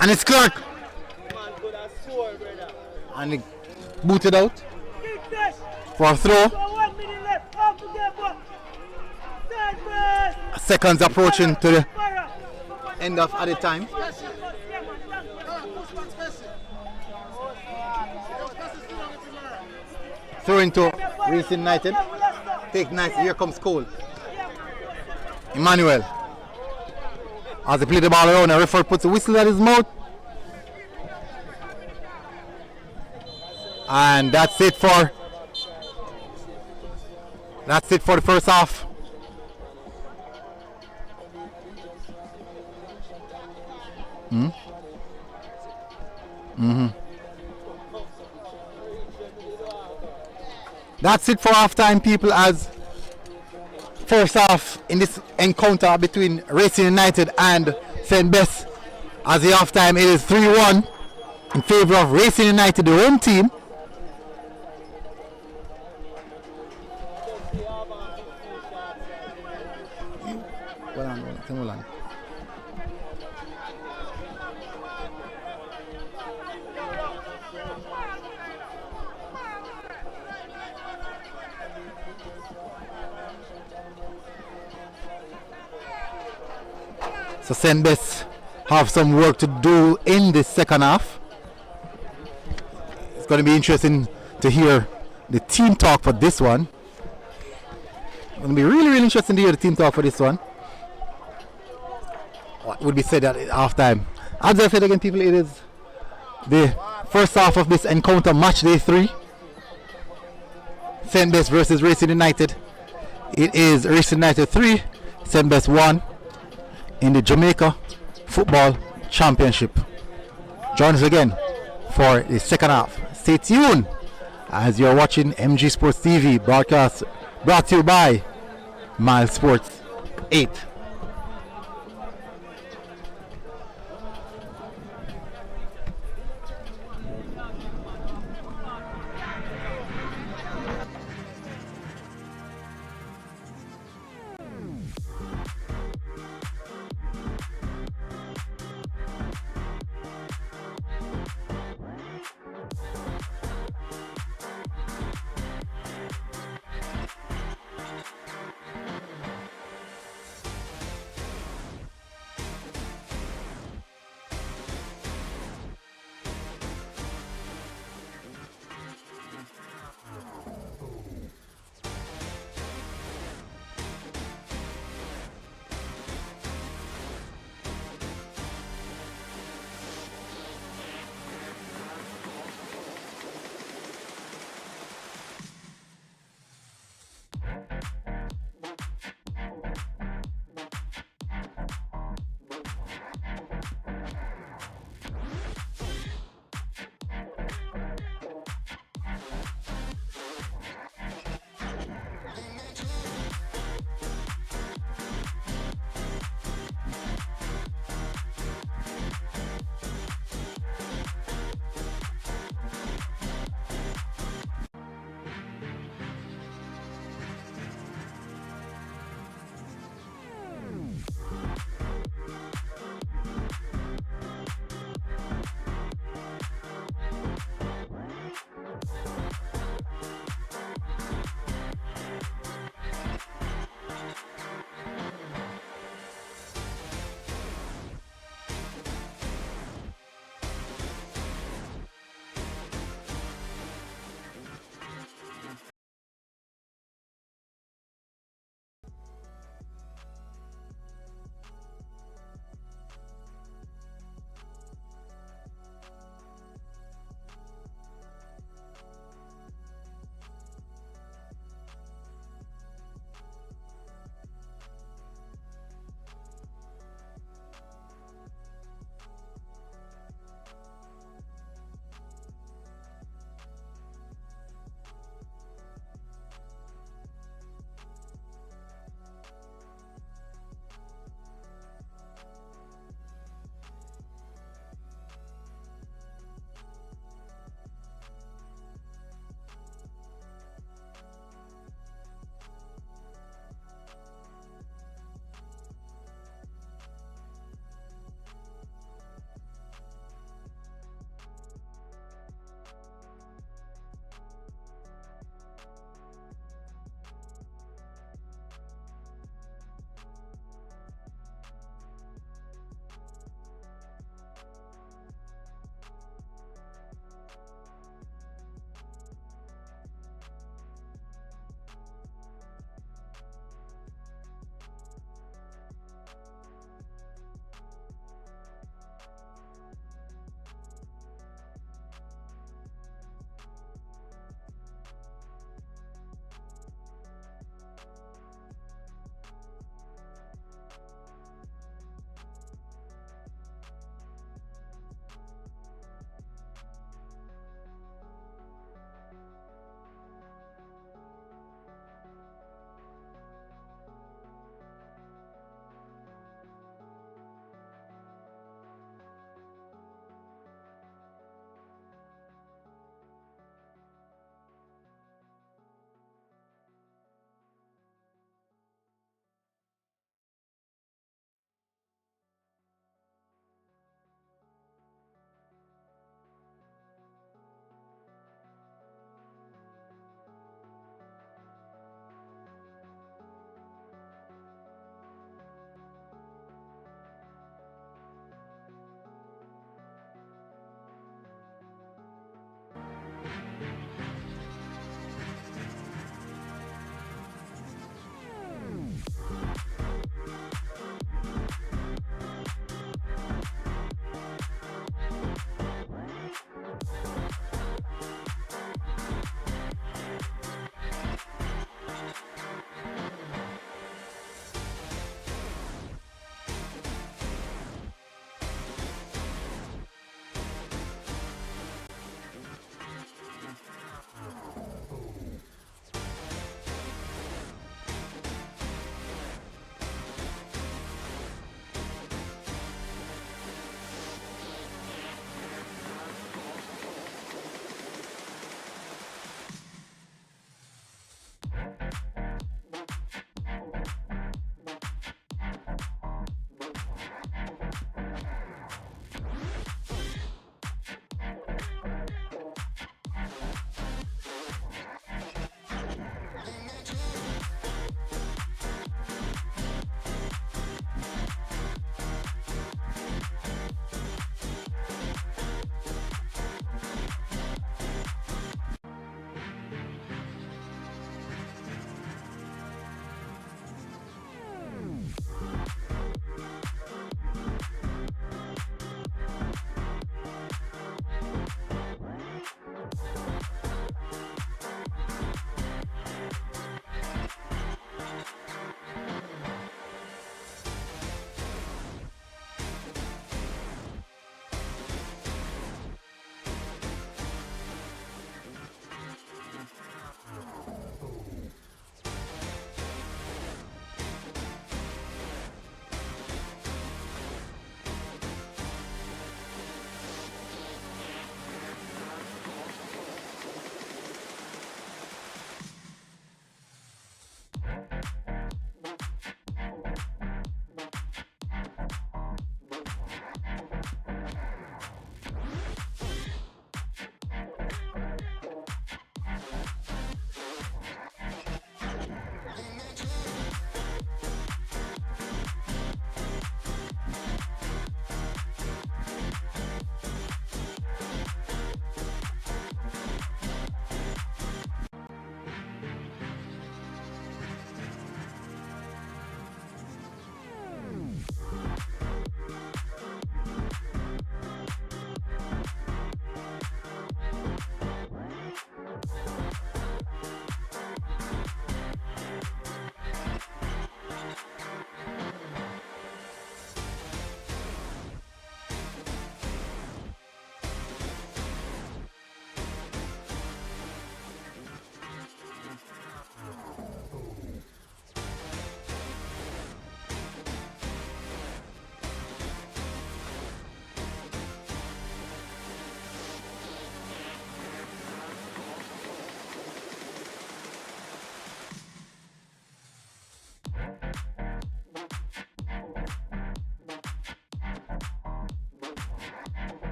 And it's Clark. And he booted out for a throw. Seconds approaching to the end of added time. Throw into Racing United. Take nice. Here comes Cole. Emmanuel. As he played the ball around, the referee puts a whistle at his mouth. And that's it for the first half. That's it for halftime, people, as first half in this encounter between Racing United and St. Bess. As the halftime, it is 3-1 in favor of Racing United, the home team. Hold on. So St. Bess have some work to do in the second half. It's going to be interesting to hear the team talk for this one. It's going to be really interesting to hear the team talk for this one. What would be said at half time? As I said again, people, it is the first half of this encounter, match day 3. St. Bess versus Racing United. It is Racing United 3, St. Bess 1 in the Jamaica Football Championship. Join us again for the second half. Stay tuned as you're watching MG Sports TV broadcast brought to you by Miles Sports 8.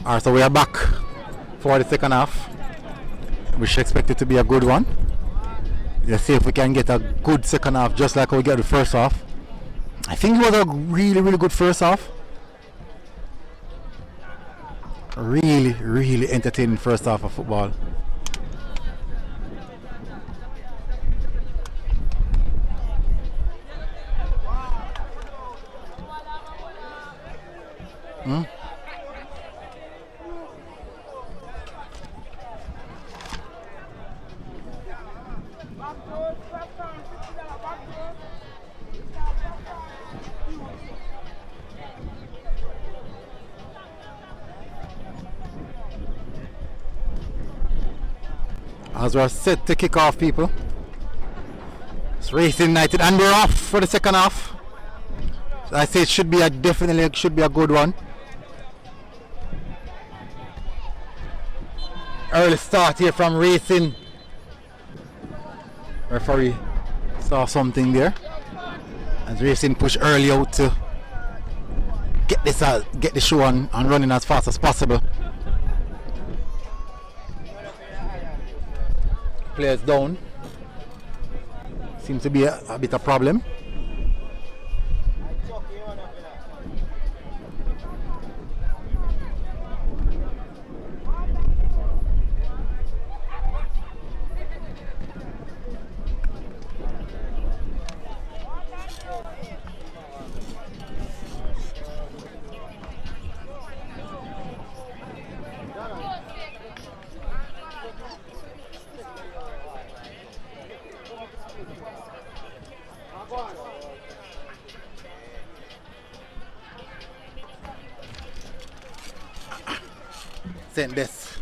Alright, so we are back for the second half. We should expect it to be a good one. Let's see if we can get a good second half just like we got the first half. I think it was a really, really good first half. Really, really entertaining first half of football. As we're set to kick off, people. It's Racing United and we're off for the second half. So I say it should be a good one. Early start here from Racing. Referee saw something there. As Racing push early out to get the show on and running as fast as possible. Players down. Seems to be a bit of problem. St. Bess.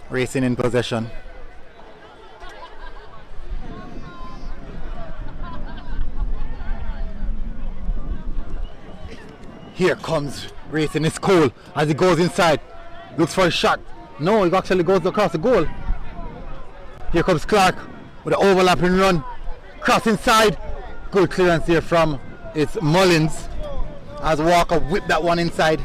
Racing in possession. Here comes Racing. It's Cole as he goes inside. Looks for a shot. No, he actually goes across the goal. Here comes Clark with an overlapping run. Cross inside. Good clearance here from it's Mullins. As Walker whipped that one inside.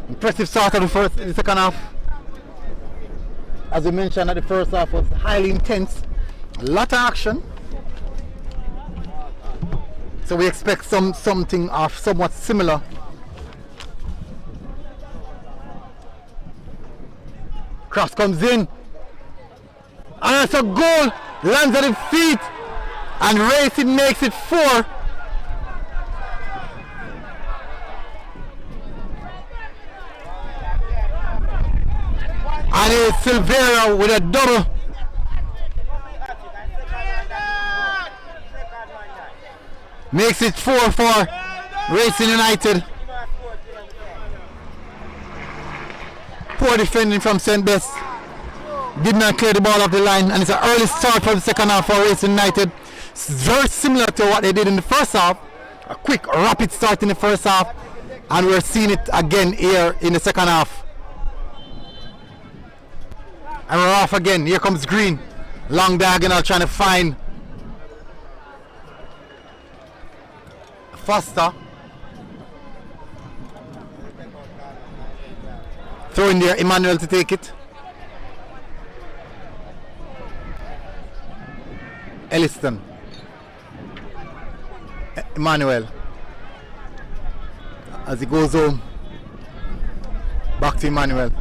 Impressive start of the second half. As we mentioned, that the first half was highly intense. A lot of action. So we expect something of somewhat similar. Cross comes in. And it's a goal. Lands at his feet. And Racing makes it 4. And it's Silvera with a double. Makes it 4 for Racing United. Poor defending from St. Bess. Did not clear the ball off the line, and it's an early start for the second half for Racing United. It's very similar to what they did in the first half. A quick, rapid start in the first half, and we're seeing it again here in the second half. And we're off again. Here comes Green. Long diagonal trying to find Foster. Throw in there Emmanuel to take it. Elliston. Emmanuel. As he goes home. Back to Emmanuel.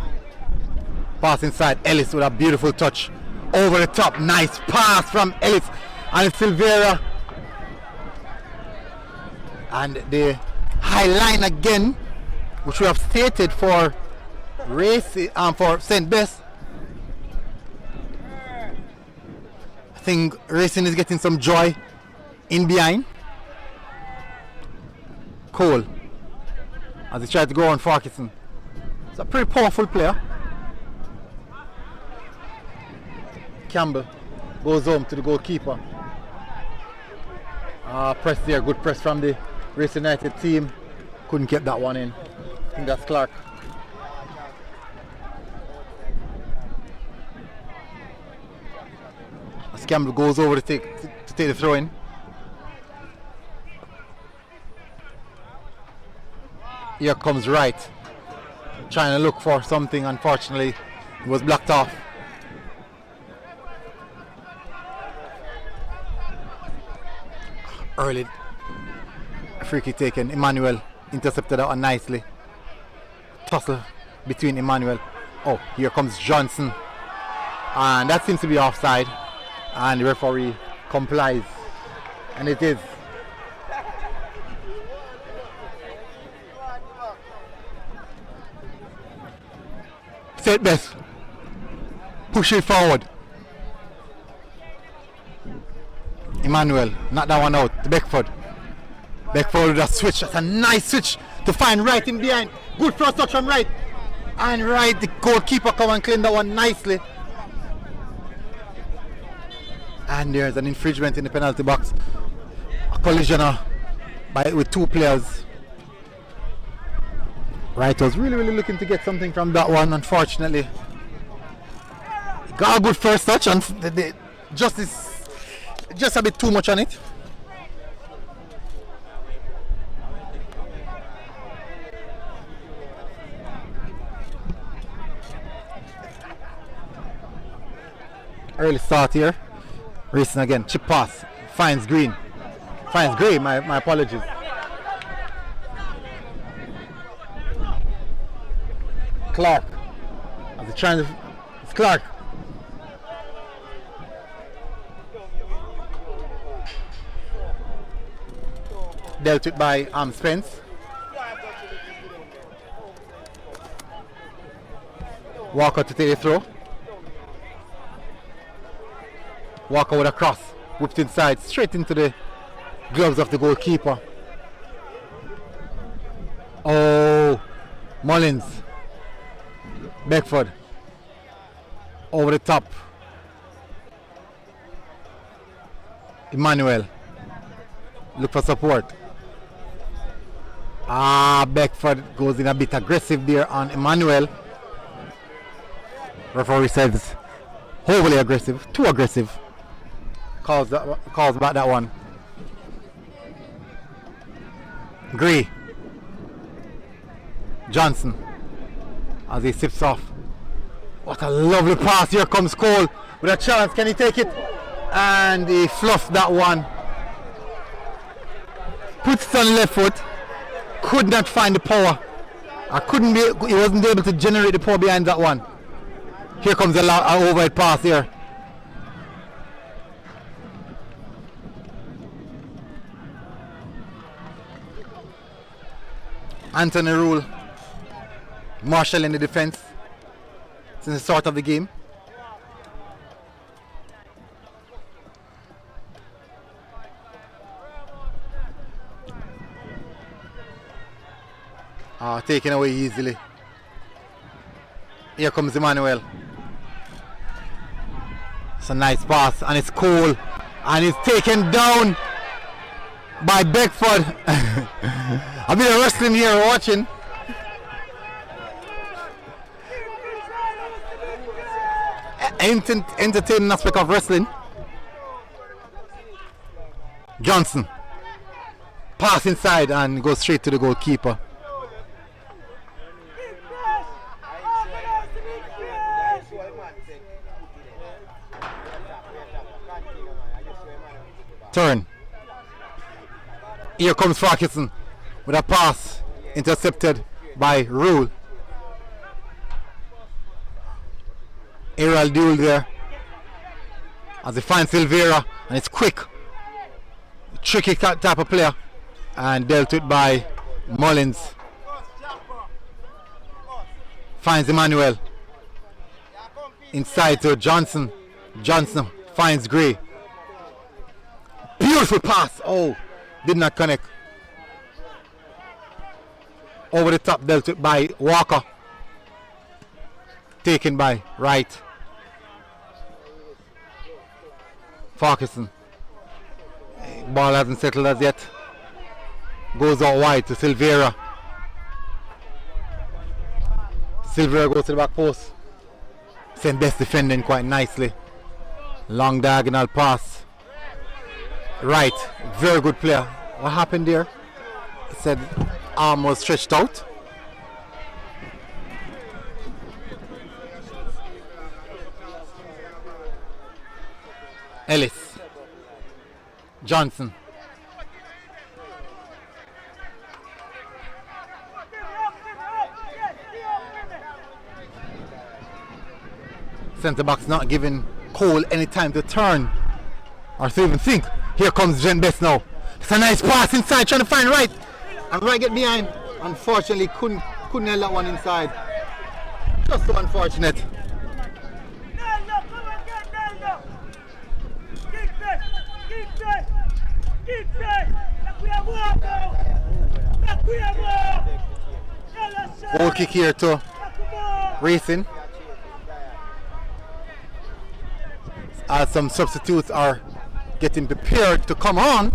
Pass inside. Ellis with a beautiful touch. Over the top. Nice pass from Ellis. And it's Silvera. And the high line again, which we have stated for for St. Bess. I think Racing is getting some joy in behind. Cole, as he tried to go on Farquharson. It's a pretty powerful player. Campbell goes home to the goalkeeper. Press there, good press from the Race United team. Couldn't get that one in. I think that's Clark. As Campbell goes over to take the throw in. Here comes Wright. Trying to look for something, unfortunately. It was blocked off. Early free kick taken. Emmanuel intercepted that one nicely. Tussle between Emmanuel. Oh, here comes Johnson. And that seems to be offside. And the referee complies. And it is. Set Bess. Push it forward. Emmanuel, knock that one out to Beckford. Beckford with a switch. That's a nice switch to find Wright in behind. Good first touch from Wright. And Wright, the goalkeeper, come and clean that one nicely. And there's an infringement in the penalty box. A collision with two players. Wright was really looking to get something from that one. Unfortunately, got a good first touch and just a bit too much on it. Early start here. Racing again. Chip pass. Finds Green. Finds Gray. My apologies. Clark. As he trying to. It's Clark. Dealt with by Spence. Walker to take the throw. Walker with a cross. Whipped inside, straight into the gloves of the goalkeeper. Oh, Mullins. Beckford. Over the top. Emmanuel. Look for support. Beckford goes in a bit aggressive there on Emmanuel. Referee says overly aggressive, too aggressive. Calls back that one. Gray. Johnson as he sips off. What a lovely pass. Here comes Cole with a chance. Can he take it? And he fluffed that one. Puts it on the left foot. Could not find the power. He wasn't able to generate the power behind that one. Here comes an overhead pass here. Anthony Rule marshalling the defense since the start of the game. Taken away easily. Here comes Emmanuel. It's a nice pass and it's Cole and it's taken down by Beckford. A bit of wrestling here watching. Entertaining aspect of wrestling. Johnson. Pass inside and goes straight to the goalkeeper. Turn. Here comes Farquharson with a pass intercepted by Rule. Aerial duel there as he finds Silvera and it's quick, tricky type of player and dealt with by Mullins. Finds Emmanuel inside to Johnson. Johnson finds Gray. Beautiful pass. Oh, did not connect. Over the top, dealt with by Walker. Taken by Wright. Farquharson Ball hasn't settled as yet. Goes out wide to Silvera. Silvera goes to the back post. St. Bess defending quite nicely. Long diagonal pass. Right, very good player. What happened there? It said arm was stretched out. Ellis. Johnson. Centre back's not giving Cole any time to turn or to even think. Here comes St. Bess now. It's a nice pass inside, trying to find Right. And Right get behind. Unfortunately, couldn't nail that one inside. Just so unfortunate. Goal kick here to Racing. As some substitutes are getting prepared to come on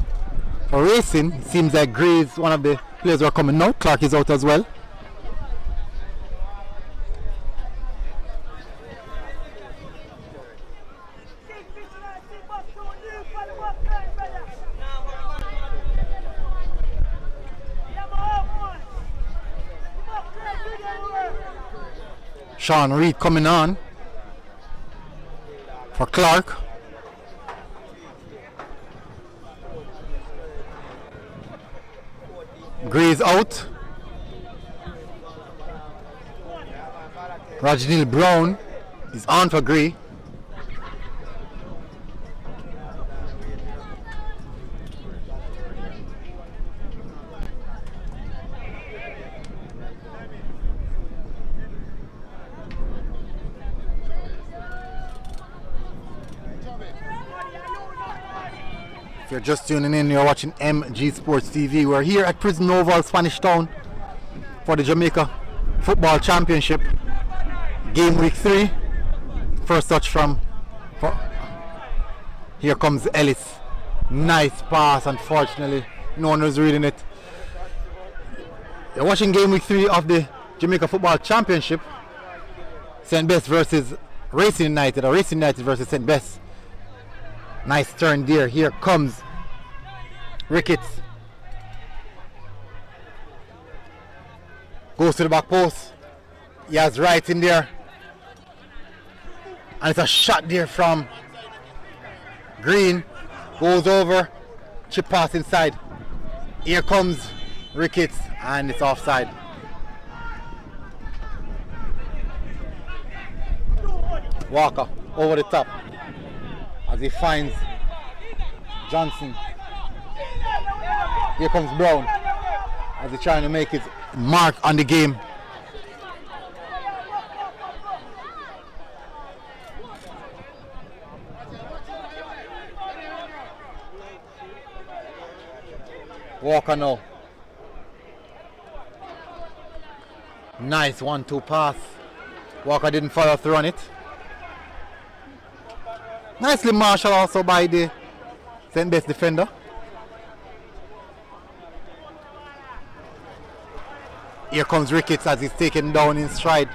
for Racing. It seems like Gray is one of the players who are coming now. Clark is out as well. Sean Reed coming on for Clark. Gray's out. Rajnil Brown is on for Gray. If you're just tuning in, you're watching MG Sports TV. We're here at Prison Oval, Spanish Town for the Jamaica Football Championship. Game week 3. First touch from... Here comes Ellis. Nice pass, unfortunately. No one was reading it. You're watching game week 3 of the Jamaica Football Championship. St. Bess versus Racing United, or Racing United versus St. Bess. Nice turn there. Here comes Ricketts. Goes to the back post. He has Right in there. And it's a shot there from Green. Goes over. Chip pass inside. Here comes Ricketts. And it's offside. Walker over the top as he finds Johnson. Here comes Brown as he's trying to make his mark on the game. Walker now. Nice 1-2 pass. Walker didn't follow through on it. Nicely marshaled also by the St. Bess defender. Here comes Ricketts as he's taken down in stride.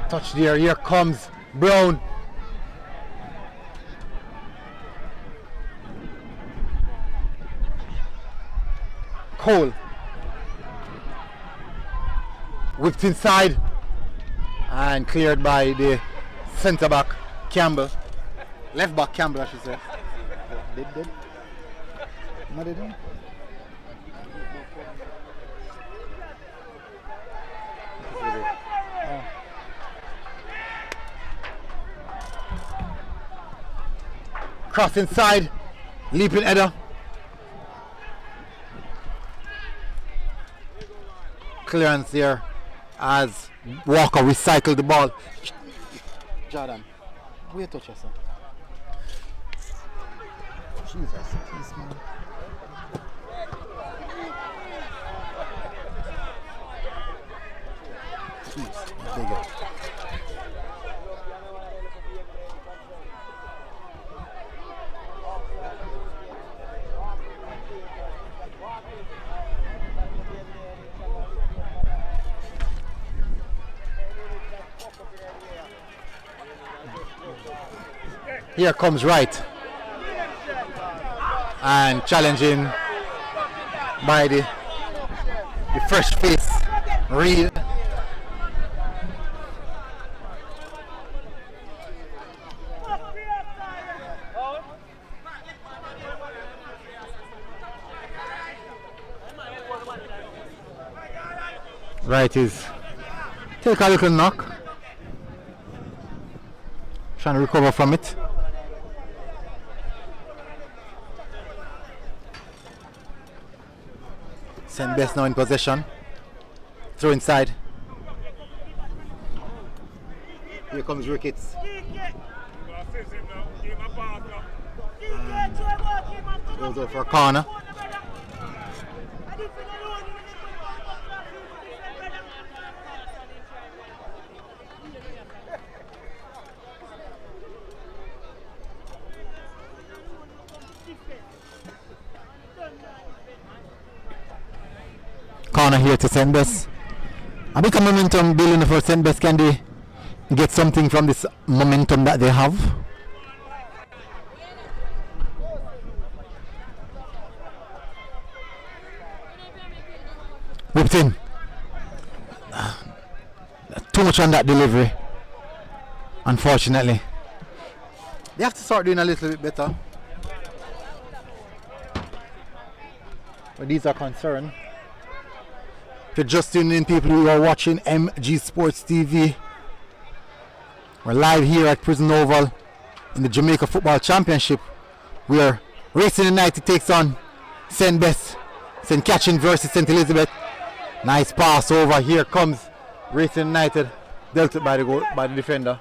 Touch there. Here comes Brown. Cole. Whipped inside and cleared by the centre back Campbell. Left back Campbell, I should say. Did. What did he? Cross inside, leaping header. Clearance there as Walker recycled the ball. Jordan, where you touch yourself? Jesus, jeez, man. Jeez, bigger. Here comes Wright. And challenging by the fresh face, Reed. Right is take a little knock, trying to recover from it. St. Bess now in possession. Throw inside. Here comes Ricketts. Goes over for a corner. Corner here to St. Bess. A bit of momentum building for St. Bess. Can they get something from this momentum that they have? Whipped in. Too much on that delivery. Unfortunately. They have to start doing a little bit better. But these are concerned. If you're just tuning in, people who are watching MG Sports TV, we're live here at Prison Oval in the Jamaica Football Championship. We are Racing United takes on St. Bess. St. Catherine versus St. Elizabeth. Nice pass over. Here comes Racing United, dealt it by the defender.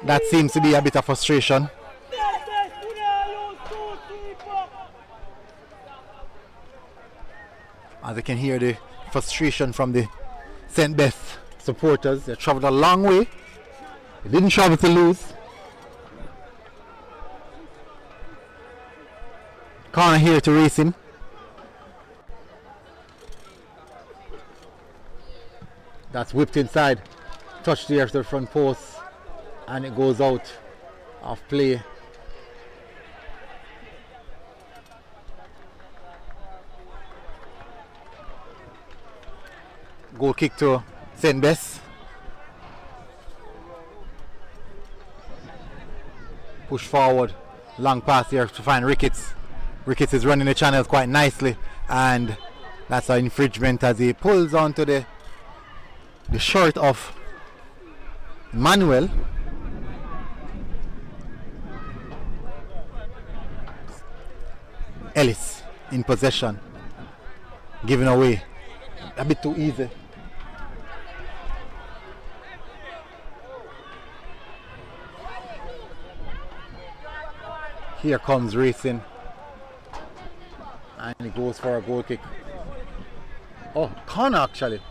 That seems to be a bit of frustration. As you can hear the frustration from the St. Bess supporters. They traveled a long way. They didn't travel to lose. Corner here to Racing. That's whipped inside. Touched there to the front post. And it goes out of play. Goal kick to St. Bess. Push forward. Long pass here to find Ricketts. Ricketts is running the channels quite nicely. And that's an infringement as he pulls onto the shirt of Manuel. Ellis in possession. Giving away. A bit too easy. Here comes Racing. And he goes for a goal kick. Oh, corner actually.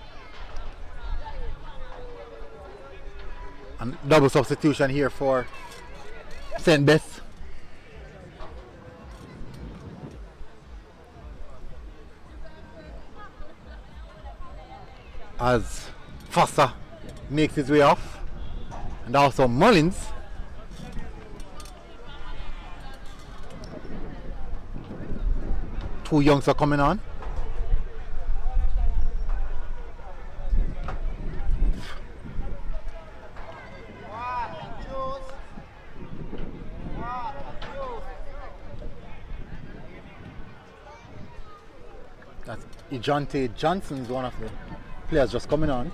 And double substitution here for St. Bess. As Foster makes his way off. And also Mullins. Two youngs are coming on. That's Ejante Johnson's one of the players just coming on.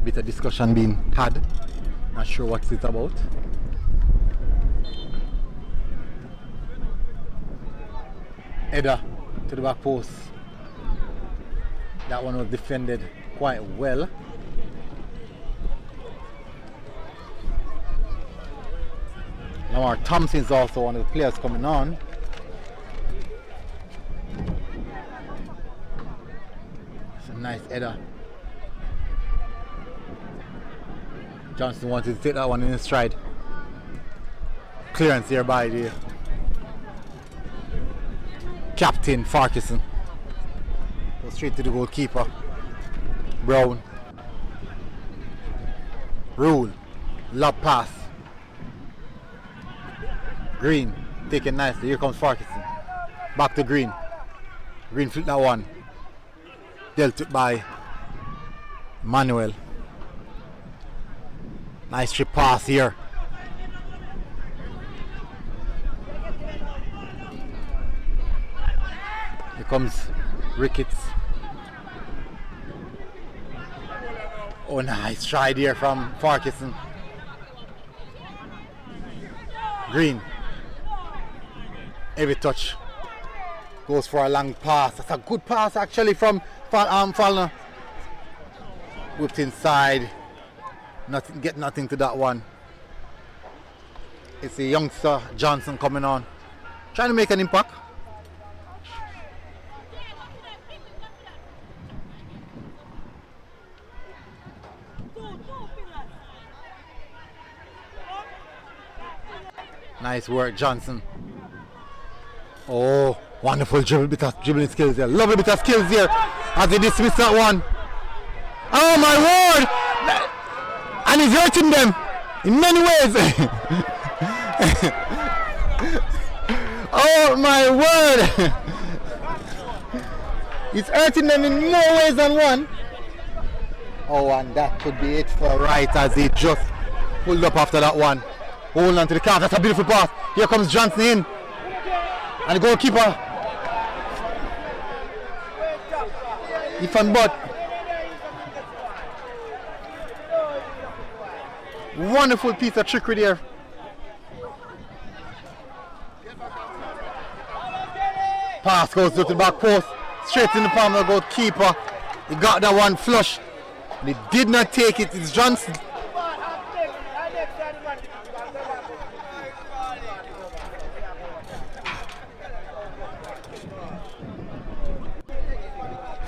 Bit of discussion being had. Not sure what it's about. Header to the back post. That one was defended quite well. Lamar Thompson is also one of the players coming on. It's a nice header. Johnson wanted to take that one in his stride. Clearance there by the captain, Farquharson. Go straight to the goalkeeper. Brown. Rule. Lob pass. Green. Taken nicely. Here comes Farquharson. Back to Green. Green flipped that one. Dealt it by Manuel. Nice strip pass here. Here comes Ricketts. Oh, nice stride here from Farquharson. Green. Every touch. Goes for a long pass. That's a good pass actually from Fallner. Whipped inside. Get nothing to that one. It's a youngster Johnson coming on. Trying to make an impact. Nice work, Johnson. Oh, wonderful dribbling skills there. Lovely bit of skills here as they dismiss that one. Oh my word! And he's hurting them in many ways. Oh my word! He's hurting them in more ways than one. Oh, and that could be it for right as he just pulled up after that one. Holding on to the calf. That's a beautiful pass. Here comes Johnson in. And the goalkeeper. Ethan Butt. Wonderful piece of trickery there. Pass goes to the back post. Straight in the palm of the goalkeeper. He got that one flush. And he did not take it. It's Johnson.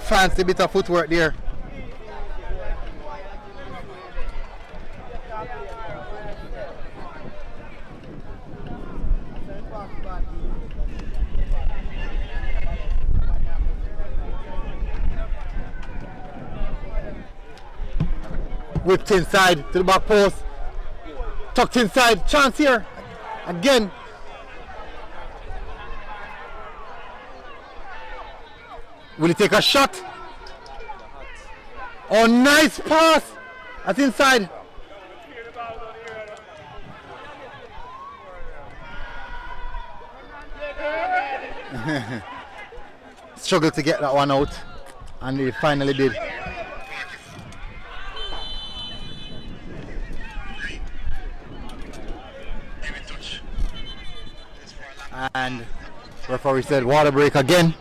Fancy bit of footwork there. Whipped inside to the back post. Tucked inside. Chance here. Again. Will he take a shot? Oh, nice pass. That's inside. Struggled to get that one out. And he finally did. And referee said water break again.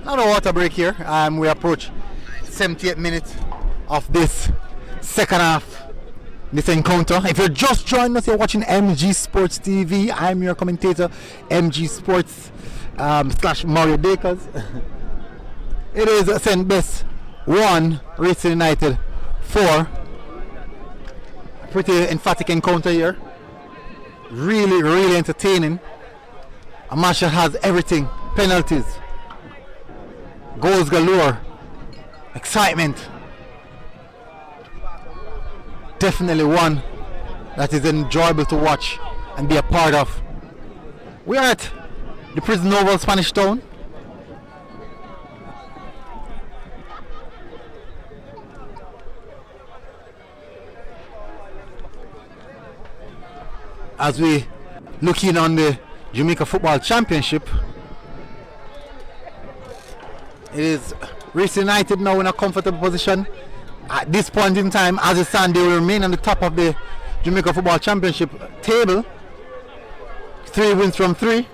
Not a water break here. We approach 78 minutes of this second half, this encounter. If you're just joining us, you're watching MG Sports TV. I'm your commentator, MG Sports / Mario Dakers. It is St. Bess 1, Racing United 4. Pretty emphatic encounter here. Really, really entertaining. A match that has everything. Penalties. Goals galore. Excitement. Definitely one that is enjoyable to watch and be a part of. We are at the Prison Oval, Spanish Town. As we look in on the Jamaica Football Championship, it is Racing United now in a comfortable position. At this point in time, as it stands, they will remain on the top of the Jamaica Football Championship table. 3 wins from 3.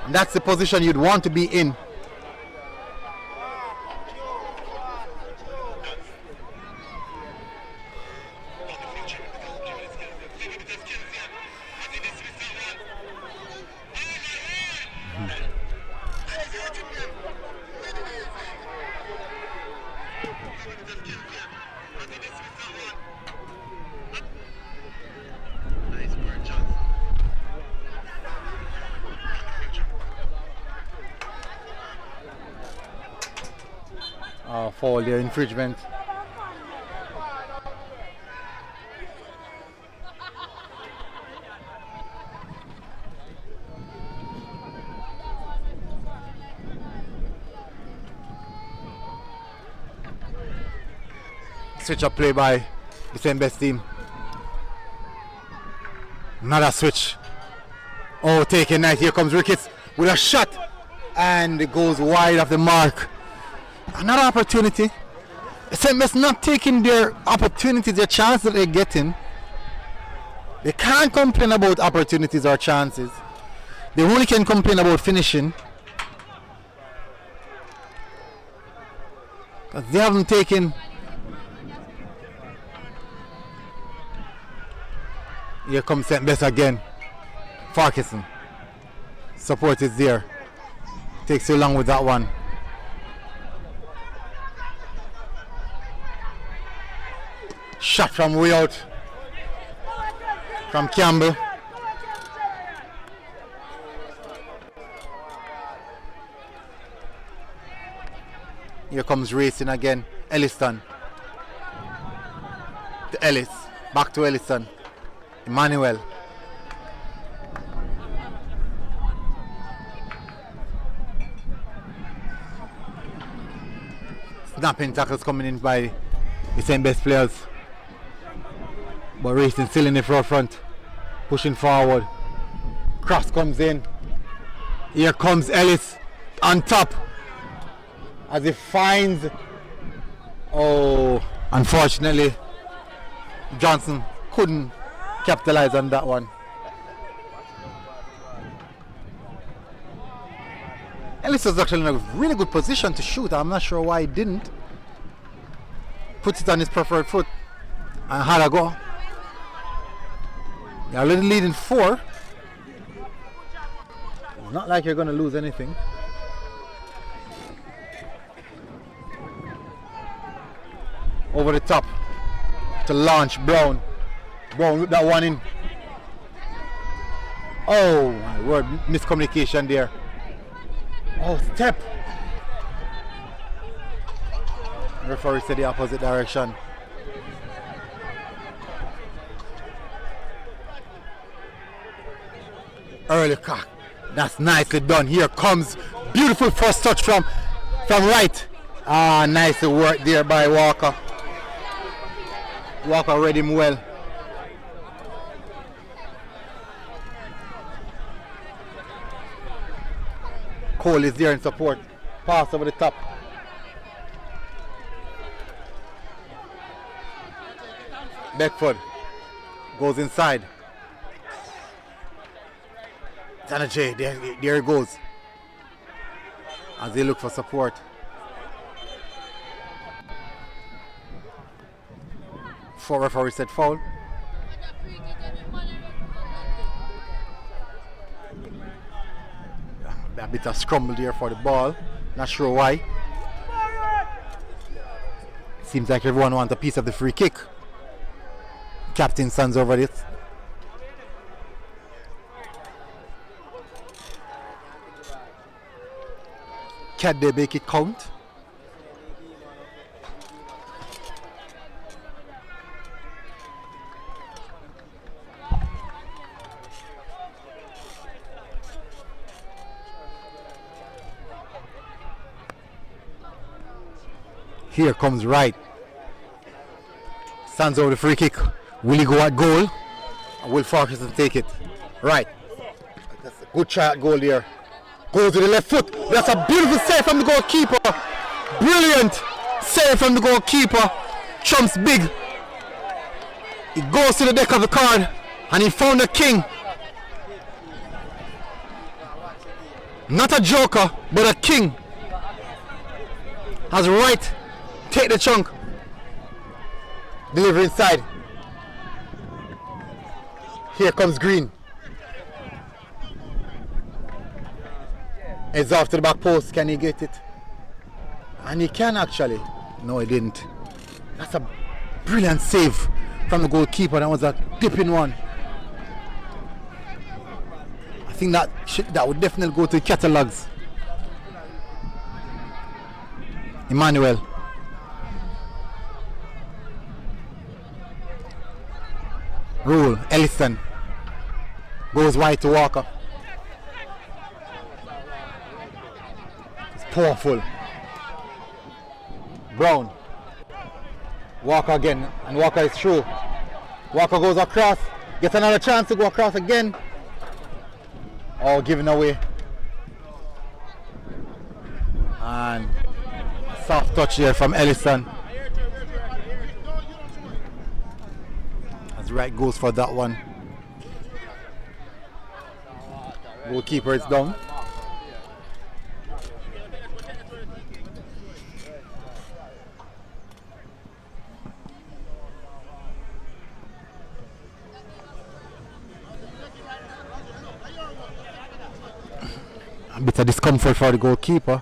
And that's the position you'd want to be in. For their infringement. Switch up play by the same best team. Another switch. Oh, taking nice. Here comes Ricketts with a shot. And it goes wide of the mark. Another opportunity. St. Bess not taking their opportunities, their chances that they're getting. They can't complain about opportunities or chances. They only can complain about finishing. Because they haven't taken. Here comes St. Bess again. Farquharson. Support is there. Takes too long with that one. Shot from way out from Campbell. Here comes racing again. Elliston. To Ellis. Back to Elliston. Emmanuel. Snapping tackles coming in by the St. Bess players. But racing still in the forefront. Pushing forward. Cross comes in. Here comes Ellis on top. As he finds. Oh, unfortunately, Johnson couldn't capitalize on that one. Ellis was actually in a really good position to shoot. I'm not sure why he didn't. Puts it on his preferred foot and had a go. You're already leading 4. It's not like you're going to lose anything. Over the top to launch Brown. Brown with that one in. Oh my word, miscommunication there. Oh, step. The referee said the opposite direction. Early cock. That's nicely done. Here comes beautiful first touch from right. Ah, nice work there by Walker. Walker read him well. Cole is there in support. Pass over the top. Beckford goes inside. Tanner J, there he goes. As they look for support. Four referee said foul. A bit of scramble there for the ball. Not sure why. Seems like everyone wants a piece of the free kick. Captain stands over it. Can they make it count? Here comes Wright. Stands over the free kick. Will he go at goal? Or will Farquharson take it? Right. That's a good try at goal there. Goes to the left foot. That's a beautiful save from the goalkeeper. Brilliant save from the goalkeeper. Trumps big. He goes to the deck of the card and he found the king. Not a joker, but a king. Has right. Take the chunk. Deliver inside. Here comes Green. It's off to the back post. Can he get it? And he can actually. No, he didn't. That's a brilliant save from the goalkeeper. That was a dipping one. I think that would definitely go to the catalogs. Emmanuel. Rule. Ellison. Goes wide to Walker. It's powerful. Brown. Walker again. And Walker is through. Walker goes across. Gets another chance to go across again. Oh, giving away. And soft touch here from Ellison. As right goes for that one. Goalkeeper is down. A bit of discomfort for the goalkeeper.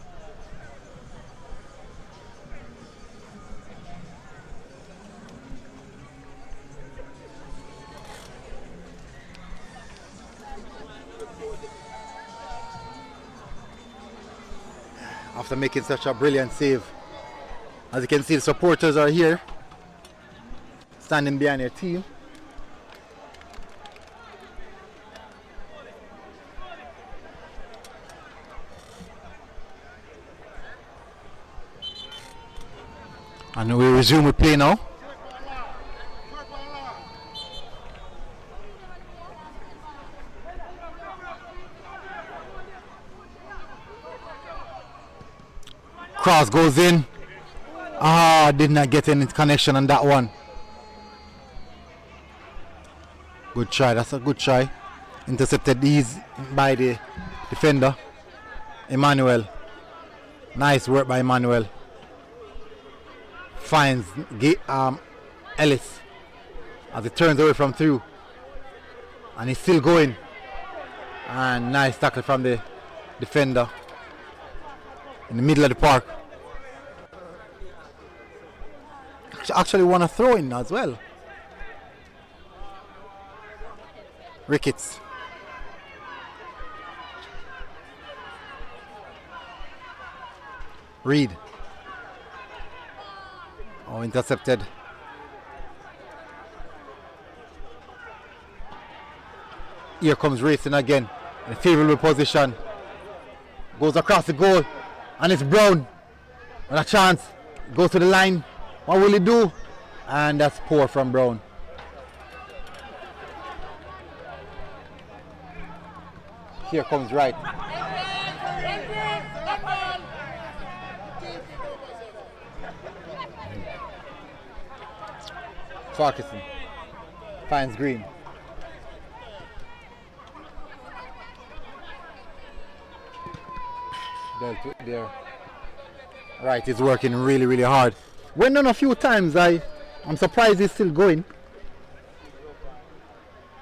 After making such a brilliant save. As you can see, the supporters are here, standing behind their team. And we resume with play now. Cross goes in. Did not get any connection on that one. Good try, that's a good try. Intercepted these by the defender, Emmanuel. Nice work by Emmanuel. Finds Ellis as he turns away from through. And he's still going. And nice tackle from the defender in the middle of the park. Actually want to throw in as well. Ricketts. Reed. Oh, intercepted. Here comes racing again. In a favorable position. Goes across the goal. And it's Brown. And a chance. Goes to the line. What will he do? And that's poor from Brown. Here comes Wright. Farquharson finds Green. There. Wright is working really, really hard. Went on a few times. I'm surprised he's still going.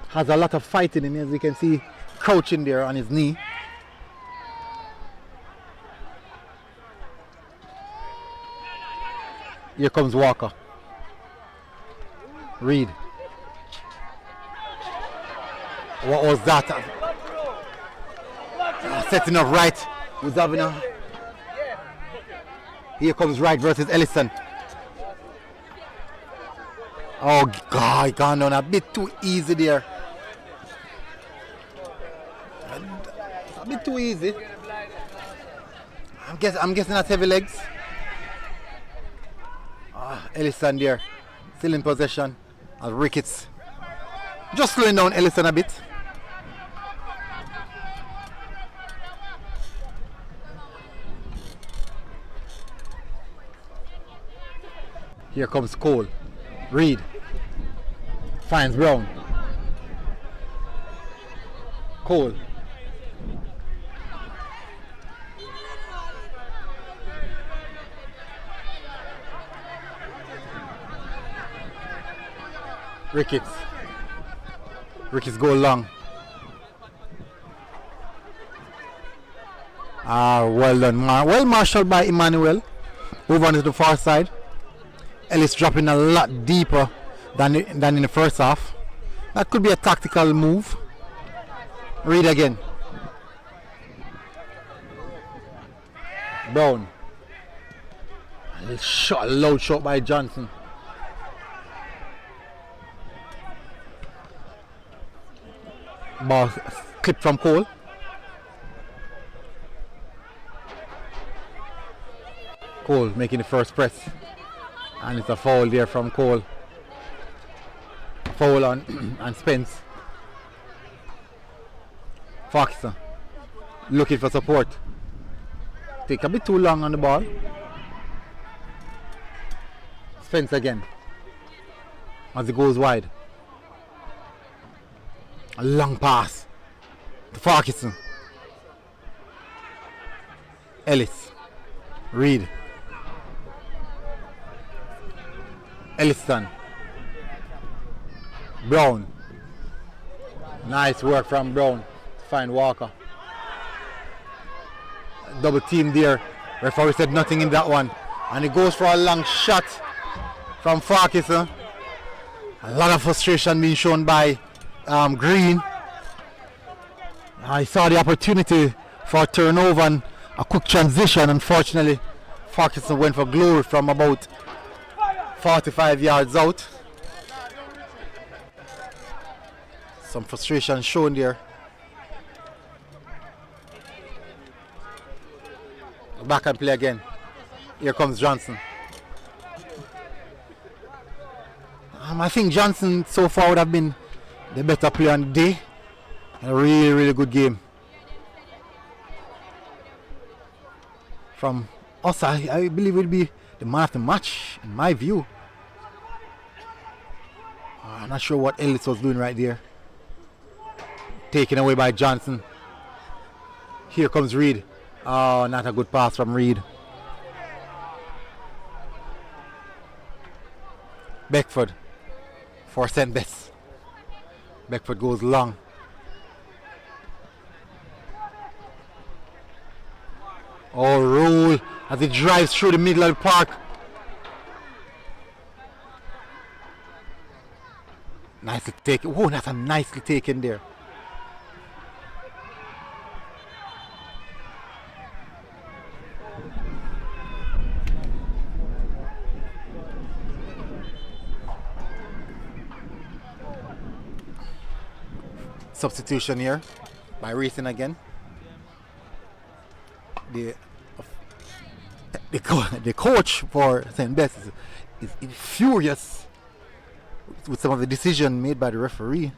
Has a lot of fight in him, as you can see, crouching there on his knee. Here comes Walker. Reed. What was that? Setting up Wright. Who's having a... Here comes Wright versus Ellison. Oh God, gone down a bit too easy there. A bit too easy. I'm guessing that's heavy legs. Ellison there, still in possession. Ricketts just slowing down Ellison a bit. Here comes Cole. Reed finds Brown. Ricketts. Ricketts go long. Well done. Well marshaled by Emmanuel. Over onto the far side. Ellis dropping a lot deeper than in the first half. That could be a tactical move. Read again. Brown. A loud shot by Johnson. Ball clipped from Cole. Cole making the first press. And it's a foul there from Cole. Foul on and Spence. Fox looking for support. Take a bit too long on the ball. Spence again. As it goes wide. A long pass to Farkison. Ellis. Reed. Elliston. Brown. Nice work from Brown to find Walker. Double team there. Referee said nothing in that one. And he goes for a long shot from Farkison. A lot of frustration being shown by Green. I saw the opportunity for a turnover and a quick transition. Unfortunately, Farkison went for glory from about 45 yards out. Some frustration shown there. Back and play again. Here comes Johnson. I think Johnson so far would have been the better player on the day. A really, really good game. From us, I believe it will be the man of the match, in my view. I'm not sure what Ellis was doing right there. Taken away by Johnson. Here comes Reed. Oh, not a good pass from Reed. Beckford for St. Bess. Beckford goes long. Oh, Rule as he drives through the middle of the park. Nicely taken. Oh, that's a nicely taken there. Substitution here by Reason again. The coach for St. Bess is furious with some of the decision made by the referee.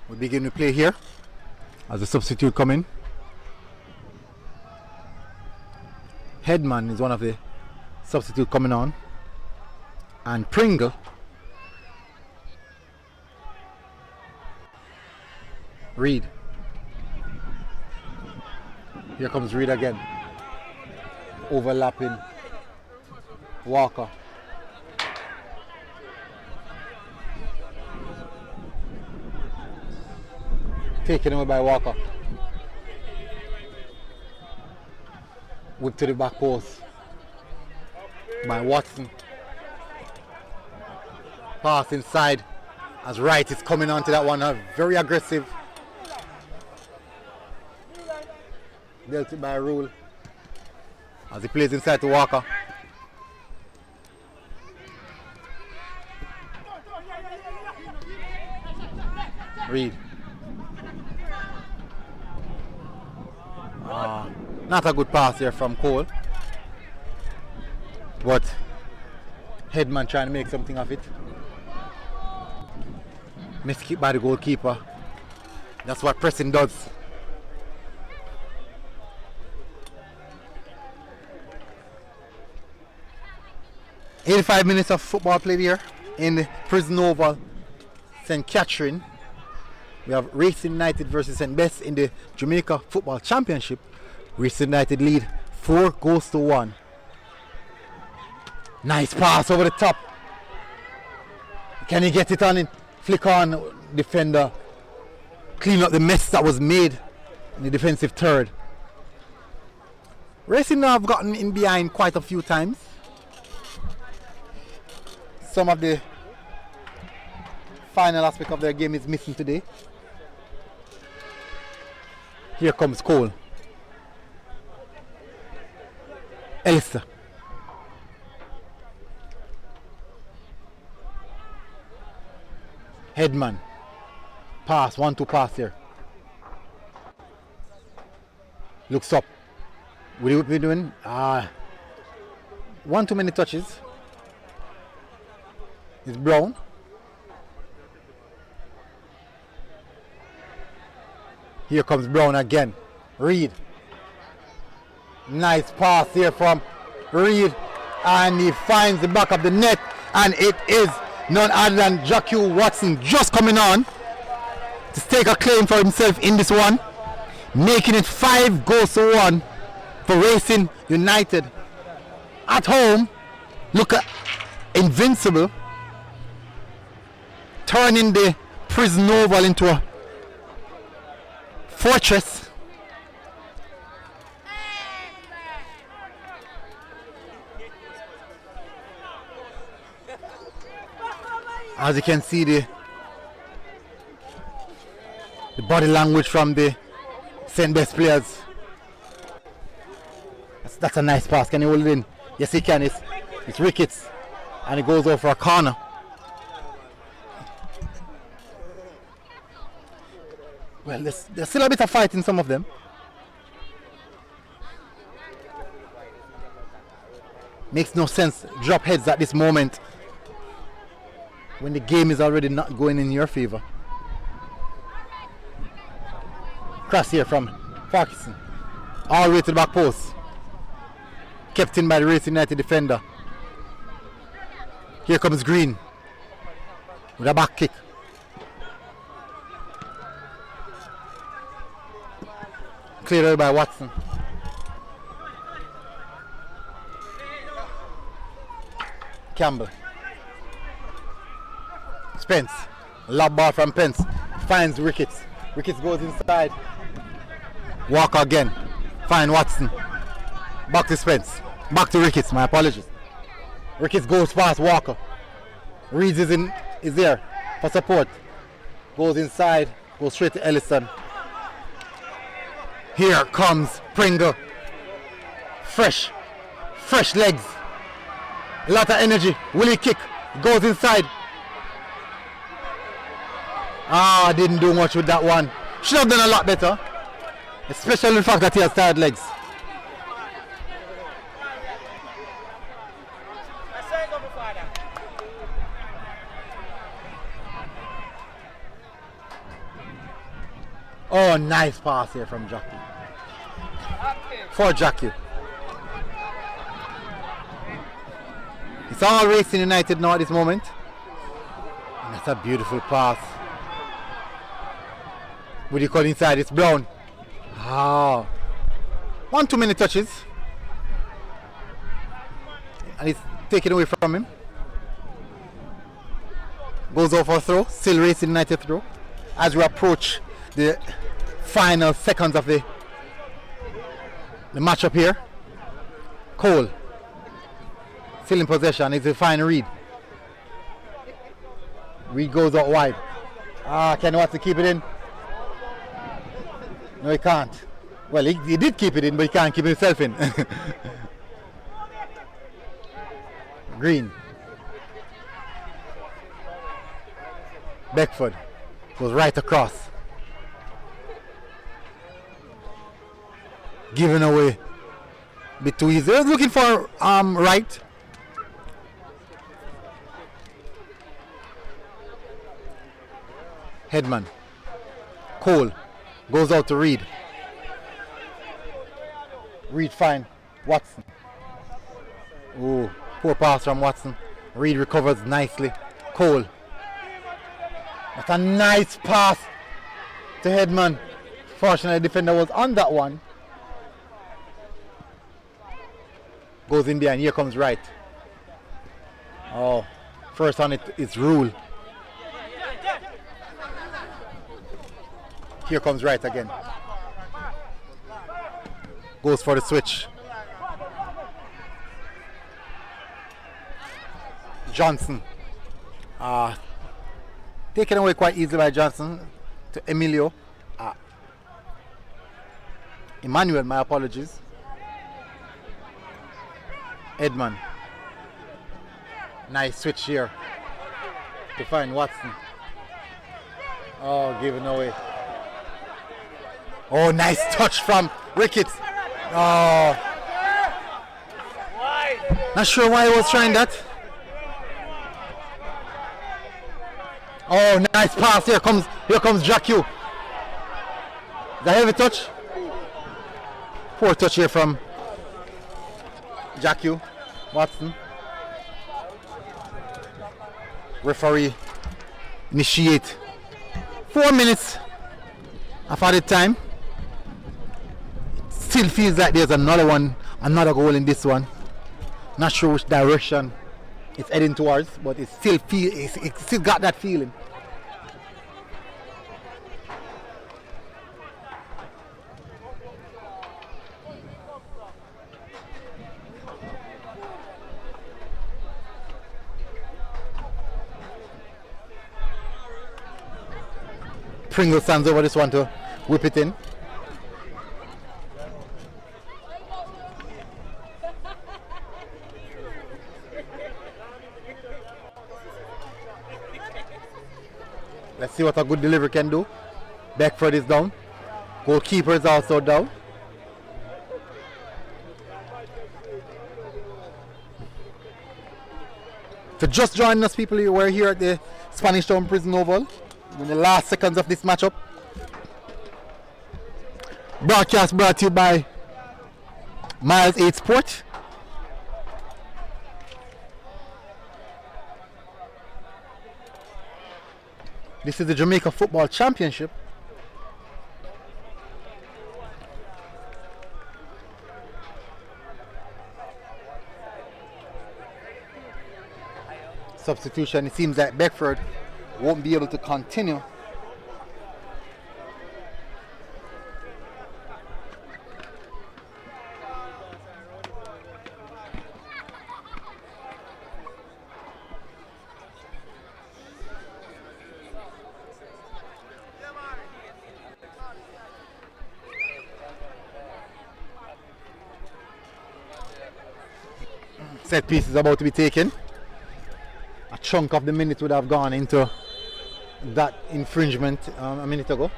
We begin to play here as a substitute come in. Headman is one of the substitute coming on, and Pringle. Reed. Here comes Reed again. Overlapping Walker. Taken away by Walker. Whip to the back post by Watson. Pass inside as Wright is coming onto that one. Very aggressive. Dealt it by Rule as he plays inside to Walker. Reed. Not a good pass here from Cole, but Headman trying to make something of it. Missed kick by the goalkeeper. That's what pressing does. 85 minutes of football played here in the Prison Oval, St. Catherine. We have Racing United versus St. Bess in the Jamaica Football Championship. Racing United lead 4-1. Nice pass over the top. Can he get it on it? Flick on defender. Clean up the mess that was made in the defensive third. Racing now have gotten in behind quite a few times. Some of the final aspect of their game is missing today. Here comes Cole. Elster. Headman. Pass, 1-2 pass here. Looks up. What are we doing? One too many touches. It's Brown. Here comes Brown again. Reed. Nice pass here from Reed. And he finds the back of the net. And it is none other than Jackie Watson just coming on to take a claim for himself in this one. Making it 5-1 for Racing United. At home, look at invincible. Turning the Prison Oval into a fortress. As you can see, the body language from the St. Bess players. That's a nice pass. Can he hold it in? Yes, he can. It's Ricketts. And it goes over for a corner. Well, there's still a bit of fight in some of them. Makes no sense. Drop heads at this moment when the game is already not going in your favor. Cross here from Parkinson. All the way to the back post. Kept in by the Racing United defender. Here comes Green with a back kick. Cleared away by Watson. Campbell. Spence. Lob ball from Pence. Finds Ricketts. Ricketts goes inside. Walker again. Find Watson. Back to Spence. Back to Ricketts. My apologies. Ricketts goes past Walker. Reeves is there for support. Goes inside. Goes straight to Ellison. Here comes Pringle. Fresh legs. A lot of energy. Will he kick? Goes inside. Didn't do much with that one. Should have done a lot better. Especially the fact that he has tired legs. Oh, nice pass here from Jackie. For Jackie. It's all Racing United now at this moment. And that's a beautiful pass. Would you call inside? It's Brown. 1 too many touches. And it's taken away from him. Goes over a throw. Still Racing United throw. As we approach the final seconds of the matchup here. Cole. Still in possession. It's a fine Reed. Reed goes out wide. Can he want to keep it in? No, he can't. Well, he did keep it in, but he can't keep himself in. Green. Beckford goes right across. Given away. Bit too easy. I was looking for right. Headman. Cole goes out to Reed. Reed fine. Watson. Oh, Poor pass from Watson. Reed recovers nicely. Cole. That's a nice pass to Headman. Fortunately, the defender was on that one. Goes in there and here comes Wright. Oh, first on it's Rule. Here comes Wright again. Goes for the switch. Johnson. Taken away quite easily by Johnson to Emilio. Emmanuel, my apologies. Edman. Nice switch here to find Watson. Oh, given away. Oh, nice touch from Ricketts. Oh. Not sure why he was trying that. Oh, nice pass. Here comes Jacques. The heavy touch. Poor touch here from Jacques. Watson. Referee initiate 4 minutes of added time. Still feels like there's another goal in this one. Not sure which direction it's heading towards, but it still got that feeling. Pringle stands over this one to whip it in. Let's see what a good delivery can do. Beckford is down. Goalkeeper is also down. For just joining us, people, we're here at the Spanish Town Prison Oval in the last seconds of this matchup. Broadcast brought to you by Miles 8 Sport. This is the Jamaica Football Championship. Substitution. It seems that Beckford won't be able to continue. Set piece is about to be taken. A chunk of the minute would have gone into that infringement a minute ago.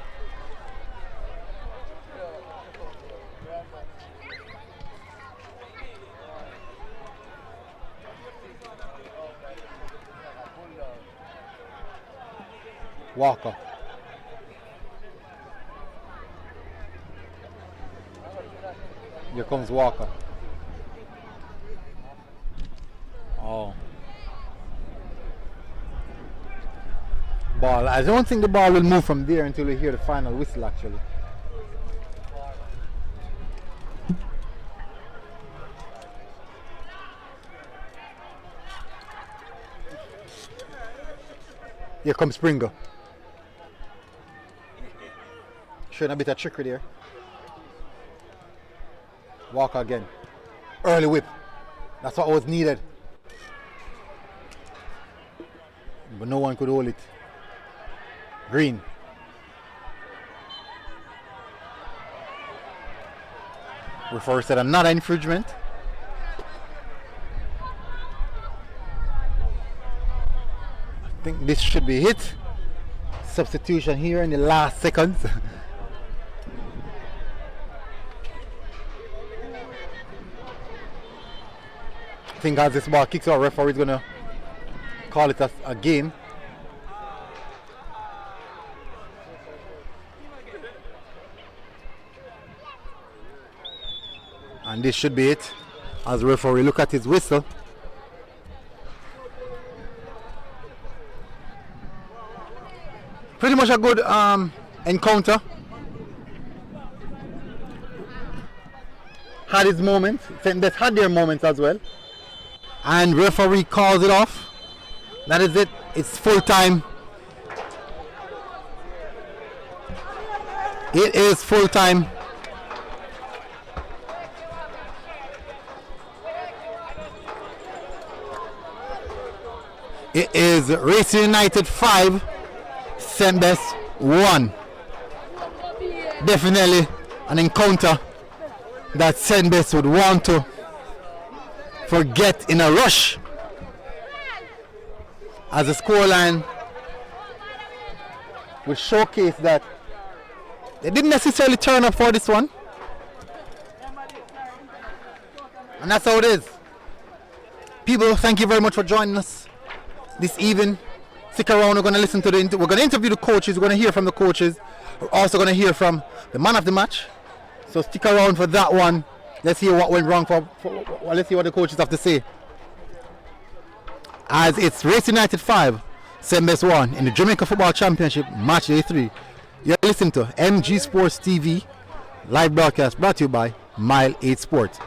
Walker. Here comes Walker. Oh. Ball. I don't think the ball will move from there until we hear the final whistle, actually. Here comes Springer. Showing a bit of trickery there. Walker again. Early whip. That's what was needed. But no one could hold it. Green. Referee said another infringement. I think this should be hit. Substitution here in the last seconds. I think as this ball kicks out, referee is going to call it a game. And this should be it. As the referee look at his whistle, Pretty much a good encounter. Had his moments. St. Bess had their moments as well. And referee calls it off. That is it. It's full time. It is full time. It is Racing United 5, St. Bess 1. Definitely an encounter that St. Bess would want to forget in a rush, as the scoreline will showcase that they didn't necessarily turn up for this one. And that's how it is. People, thank you very much for joining us this evening. Stick around, we're going to listen to we're going to interview the coaches, we're going to hear from the coaches. We're also going to hear from the man of the match. So stick around for that one. Let's hear what went wrong let's see what the coaches have to say. As it's Racing United 5, St. Bess 1 in the Jamaica Football Championship Match Day 3. You're listening to MG Sports TV live broadcast brought to you by Mile 8 Sports.